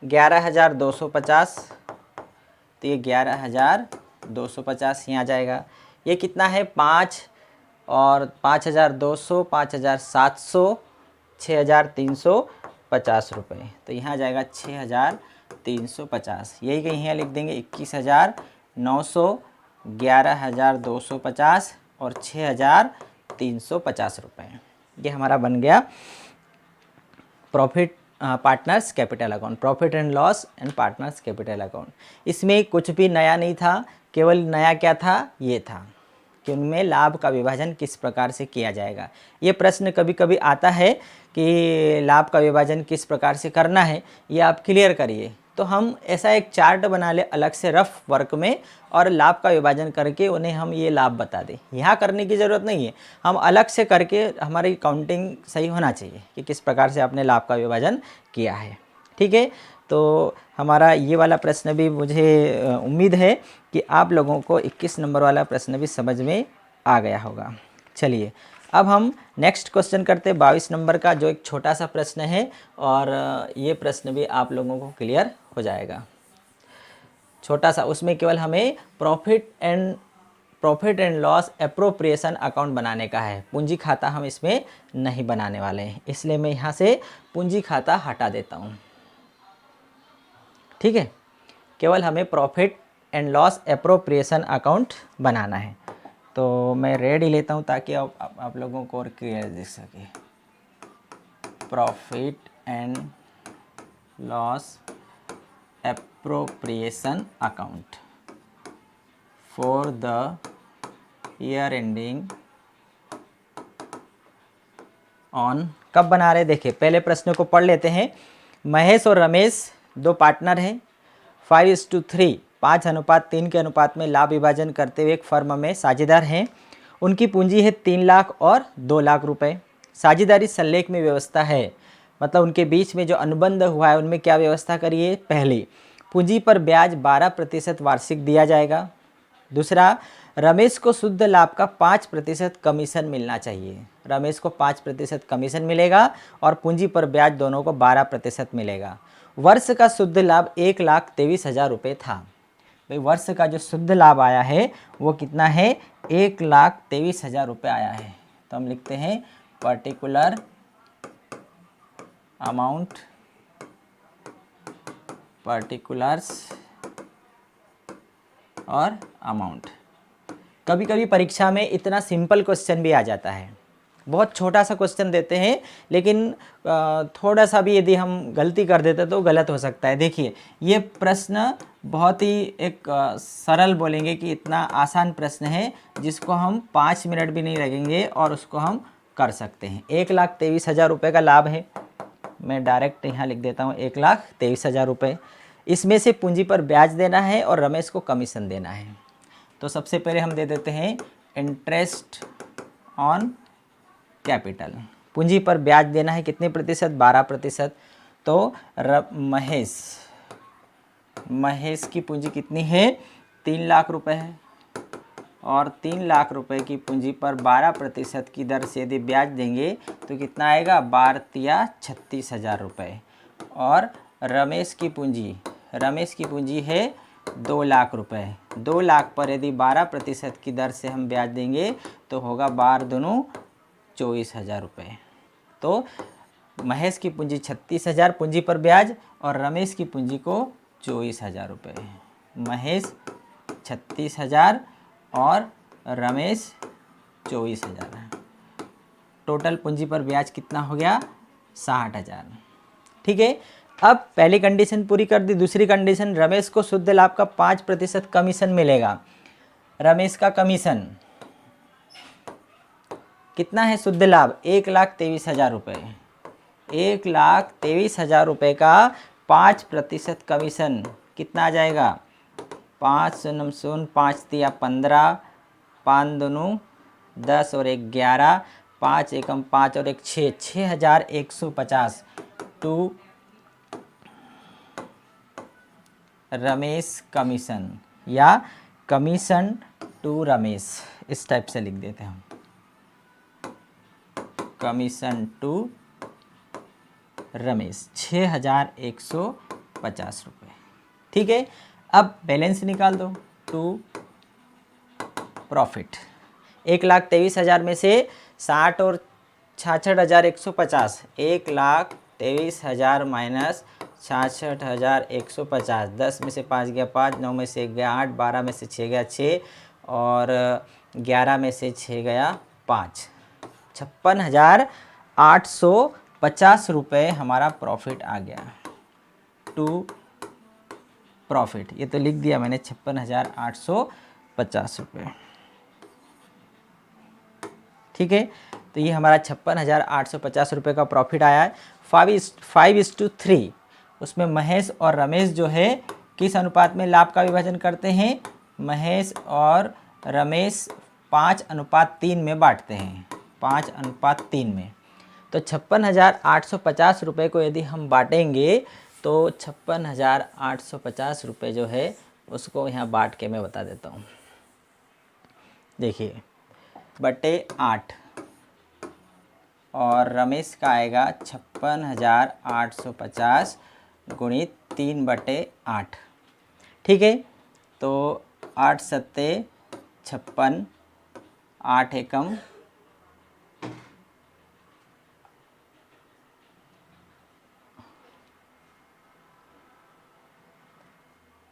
11,250, तो ये 11,250 यहाँ आ जाएगा। ये कितना है 5 और 5,200, 5,700, 6,350 रुपये, तो यहाँ आ जाएगा 6,350। यही कहीं यहाँ लिख देंगे 21,900, 11,250 और 6,350 रुपये। ये हमारा बन गया profit partners capital account, profit and loss and partners capital account. इसमें कुछ भी नया नहीं था, केवल नया क्या था, ये था कि उनमें लाभ का विभाजन किस प्रकार से किया जाएगा। ये प्रश्न कभी कभी आता है कि लाभ का विभाजन किस प्रकार से करना है, ये आप क्लियर करिए। तो हम ऐसा एक चार्ट बना ले अलग से रफ वर्क में, और लाभ का विभाजन करके उन्हें हम ये लाभ बता दें। यहाँ करने की ज़रूरत नहीं है, हम अलग से करके हमारी काउंटिंग सही होना चाहिए कि किस प्रकार से आपने लाभ का विभाजन किया है। ठीक है, तो हमारा ये वाला प्रश्न भी मुझे उम्मीद है कि आप लोगों को 21 नंबर वाला प्रश्न भी समझ में आ गया होगा। चलिए अब हम नेक्स्ट क्वेश्चन करते हैं 22 नंबर का, जो एक छोटा सा प्रश्न है, और ये प्रश्न भी आप लोगों को क्लियर हो जाएगा। छोटा सा, उसमें केवल हमें profit and loss appropriation account बनाने का है। पूंजी खाता हम इसमें नहीं बनाने वाले हैं, इसलिए मैं यहाँ से पूंजी खाता हटा देता हूँ। ठीक है, केवल हमें profit and loss appropriation account बनाना है। तो मैं रेड ही लेता हूँ ताकि आप लोगों को और क्लियर दिख सके। Profit and loss appropriation account for the year ending on, कब बना रहे देखिए, पहले प्रश्न को पढ़ लेते हैं। महेश और रमेश दो पार्टनर हैं, 5:3 5:3 के अनुपात में लाभ विभाजन करते हुए एक फर्म में साझेदार हैं। उनकी पूंजी है 3 लाख और 2 लाख रुपए। साझेदारी संलेख में व्यवस्था है, मतलब उनके बीच में जो अनुबंध हुआ है उनमें क्या व्यवस्था करिए। पहली, पूंजी पर ब्याज 12% वार्षिक दिया जाएगा। दूसरा, रमेश को शुद्ध लाभ का 5% कमीशन मिलना चाहिए। रमेश को 5% कमीशन मिलेगा और पूंजी पर ब्याज दोनों को 12% मिलेगा। वर्ष का शुद्ध लाभ 1,23,000 रुपये था। भाई वर्ष का जो शुद्ध लाभ आया है वो कितना है, 1,23,000 रुपये आया है। तो हम लिखते हैं पर्टिकुलर अमाउंट, पर्टिकुलर्स और अमाउंट। कभी कभी परीक्षा में इतना सिंपल क्वेश्चन भी आ जाता है, बहुत छोटा सा क्वेश्चन देते हैं, लेकिन थोड़ा सा भी यदि हम गलती कर देते तो गलत हो सकता है। देखिए ये प्रश्न बहुत ही एक सरल, बोलेंगे कि इतना आसान प्रश्न है जिसको हम 5 मिनट भी नहीं लगेंगे और उसको हम कर सकते हैं। 1,23,000 रुपये का लाभ है, मैं डायरेक्ट यहाँ लिख देता हूँ 1,23,000 रुपये। इसमें से पूंजी पर ब्याज देना है और रमेश को कमीशन देना है। तो सबसे पहले हम दे देते हैं इंटरेस्ट ऑन कैपिटल। पूंजी पर ब्याज देना है कितने प्रतिशत, 12%। तो महेश की पूंजी कितनी है, 3 लाख रुपए है, और 3 लाख रुपए की पूंजी पर 12% की दर से यदि ब्याज देंगे तो कितना आएगा, 12,36,000 रुपये। और रमेश की पूंजी है 2 लाख रुपए। 2 लाख पर यदि 12% की दर से हम ब्याज देंगे तो होगा 12,24,000 रुपये। तो महेश की पूंजी 36,000 पूंजी पर ब्याज, और रमेश की पूंजी को 24,000 रुपये। महेश 36,000 और रमेश 24,000। टोटल पूंजी पर ब्याज कितना हो गया, 60,000। ठीक है, अब पहली कंडीशन पूरी कर दी। दूसरी कंडीशन, रमेश को शुद्ध लाभ का 5% कमीशन मिलेगा। रमेश का कमीशन कितना है, शुद्ध लाभ 1,23,000 रुपये। 1,23,000 रुपये का 5% कमीशन कितना आ जाएगा, 5 शून्य शून्य 5 तिया 15, 5 दूनी 10 और 1 11, 5 एकम 5 और 1 6, 6,150 टू रमेश कमीशन, या कमीशन टू रमेश, इस टाइप से लिख देते हैं हम, कमीशन टू रमेश 6,150 रुपये। ठीक है, अब बैलेंस निकाल दो टू प्रॉफिट। 1,23,000 में से 60 और 66,150, 1,23,000 माइनस 66,150, 10 में से 5 गया 5, 9 में से 1 गया 8, 12 में से 6 गया 6 और 11 में से 6 गया 5, 56,850 रुपये हमारा प्रॉफिट आ गया टू प्रॉफिट। ये तो लिख दिया मैंने 56,850 रुपये। ठीक है, तो ये हमारा 56,850 रुपये का प्रॉफिट आया है। 5:3 उसमें महेश और रमेश जो है किस अनुपात में लाभ का विभाजन करते हैं? महेश और रमेश 5:3 में बांटते हैं, 5:3 में। तो 56,850 रुपये को यदि हम बांटेंगे तो 56,850 रुपये जो है उसको यहाँ बांट के मैं बता देता हूँ। देखिए, बटे 8 और रमेश का आएगा 56,850 गुणित 3/8। ठीक है, तो 8 सत्ते 56, 8 एकम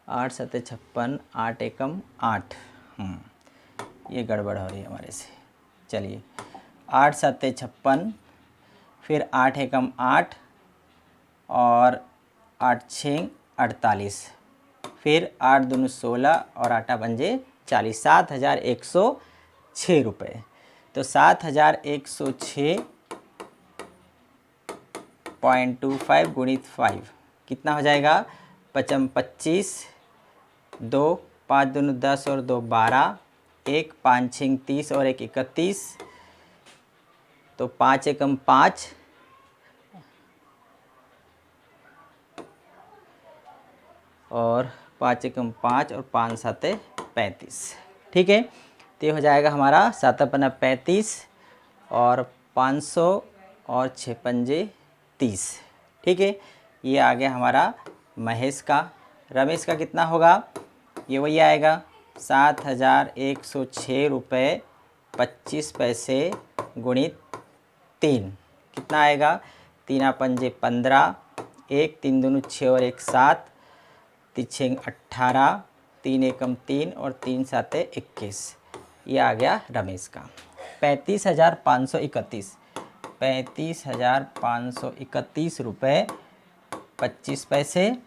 8 सत्ते 56, 8 एकम 8। ये गड़बड़ हो रही है हमारे से। चलिए, 8 सत्ते 56, फिर 8 एकम 8 और 8 6 48, फिर 8 दूनी 16 और 8 पंजे 40, 7,106 रुपये। तो 7,106.25 गुणित 5 कितना हो जाएगा? 25, 2 5 दूनी 10 और 2 12, 1 5 6 30 और 1 31, तो 5 एकम 5 और 5 एकम 5 और 5 7 35। ठीक है, तो ये हो जाएगा हमारा 7 अपना 35 और 500 और 6 पंजे 30। ठीक है, ये आ गया हमारा महेश का। रमेश का कितना होगा? ये वही आएगा 7,106 रुपये 25 पैसे गुणित 3, कितना आएगा? 3 पंजे 15, 1 3 दूनी 6 और 1 7, 3 18, 3 एकम 3 और 3 7 21। ये आ गया रमेश का 35,531, 35,531 रुपये 25 पैसे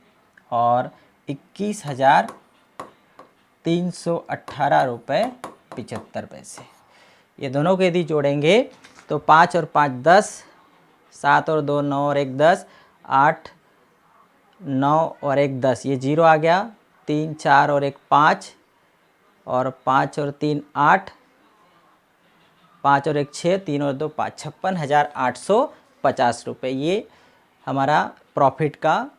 और 21,318 रुपये 75 पैसे। ये दोनों को यदि जोड़ेंगे तो 5 और 5 10, 7 और 2 9 और 1 10, 8 9 और 1 10, ये 0 आ गया। 3 4 और 1 5 और 5 और 3 8, 5 और 1 6, 3 और 2 5, 56,850 रुपये। ये हमारा प्रॉफिट का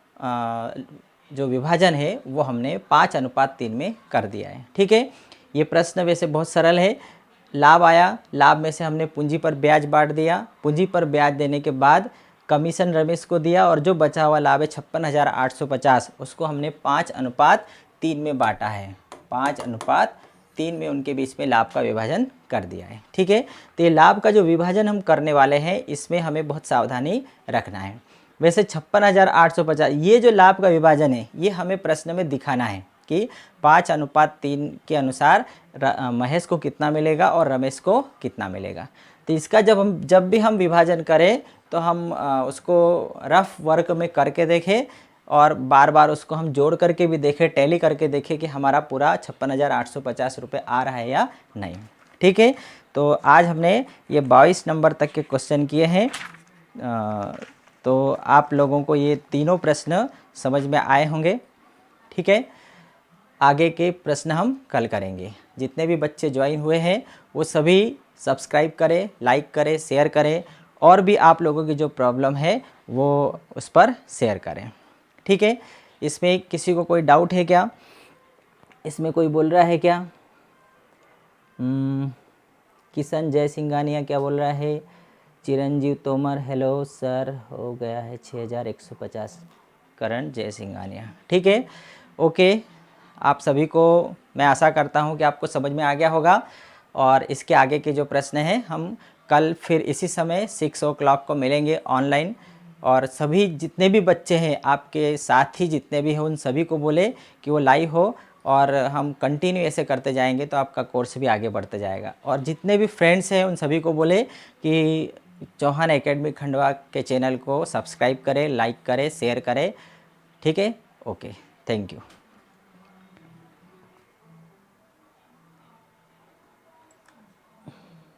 जो विभाजन है वो हमने 5:3 में कर दिया है। ठीक है, ये प्रश्न वैसे बहुत सरल है। लाभ आया, लाभ में से हमने पूंजी पर ब्याज बांट दिया, पूंजी पर ब्याज देने के बाद कमीशन रमेश को दिया और जो बचा हुआ लाभ है 56,850 उसको हमने 5:3 में बांटा है, 5:3 में उनके बीच में लाभ का विभाजन कर दिया है। ठीक है, तो ये लाभ का जो विभाजन हम करने वाले हैं इसमें हमें बहुत सावधानी रखना है। वैसे 56,850 ये जो लाभ का विभाजन है ये हमें प्रश्न में दिखाना है कि 5:3 के अनुसार महेश को कितना मिलेगा और रमेश को कितना मिलेगा। तो इसका जब भी हम विभाजन करें तो हम उसको रफ वर्क में करके देखें और बार बार उसको हम जोड़ करके भी देखें, टैली करके देखें कि हमारा पूरा 56,850 रुपये आ रहा है या नहीं। ठीक है, तो आज हमने ये 22 नंबर तक के क्वेश्चन किए हैं। तो आप लोगों को ये तीनों प्रश्न समझ में आए होंगे। ठीक है, आगे के प्रश्न हम कल करेंगे। जितने भी बच्चे ज्वाइन हुए हैं वो सभी सब्सक्राइब करें, लाइक करें, शेयर करें और भी आप लोगों की जो प्रॉब्लम है वो उस पर शेयर करें। ठीक है, इसमें किसी को कोई डाउट है क्या? इसमें कोई बोल रहा है क्या? किशन जय सिंघानिया क्या बोल रहा है? चिरंजीव तोमर, हेलो सर, हो गया है 6150। करण जय सिंघानिया, ठीक है, ओके। आप सभी को मैं आशा करता हूं कि आपको समझ में आ गया होगा, और इसके आगे के जो प्रश्न हैं हम कल फिर इसी समय 6 o'clock को मिलेंगे ऑनलाइन। और सभी जितने भी बच्चे हैं, आपके साथी जितने भी हैं, उन सभी को बोले कि वो लाइव हो, और हम कंटिन्यू ऐसे करते जाएंगे तो आपका कोर्स भी आगे बढ़ते जाएगा। और जितने भी फ्रेंड्स हैं उन सभी को बोले कि चौहान एकेडमी खंडवा के चैनल को सब्सक्राइब करें, लाइक करें, शेयर करें, ठीक है, ओके, थैंक यू।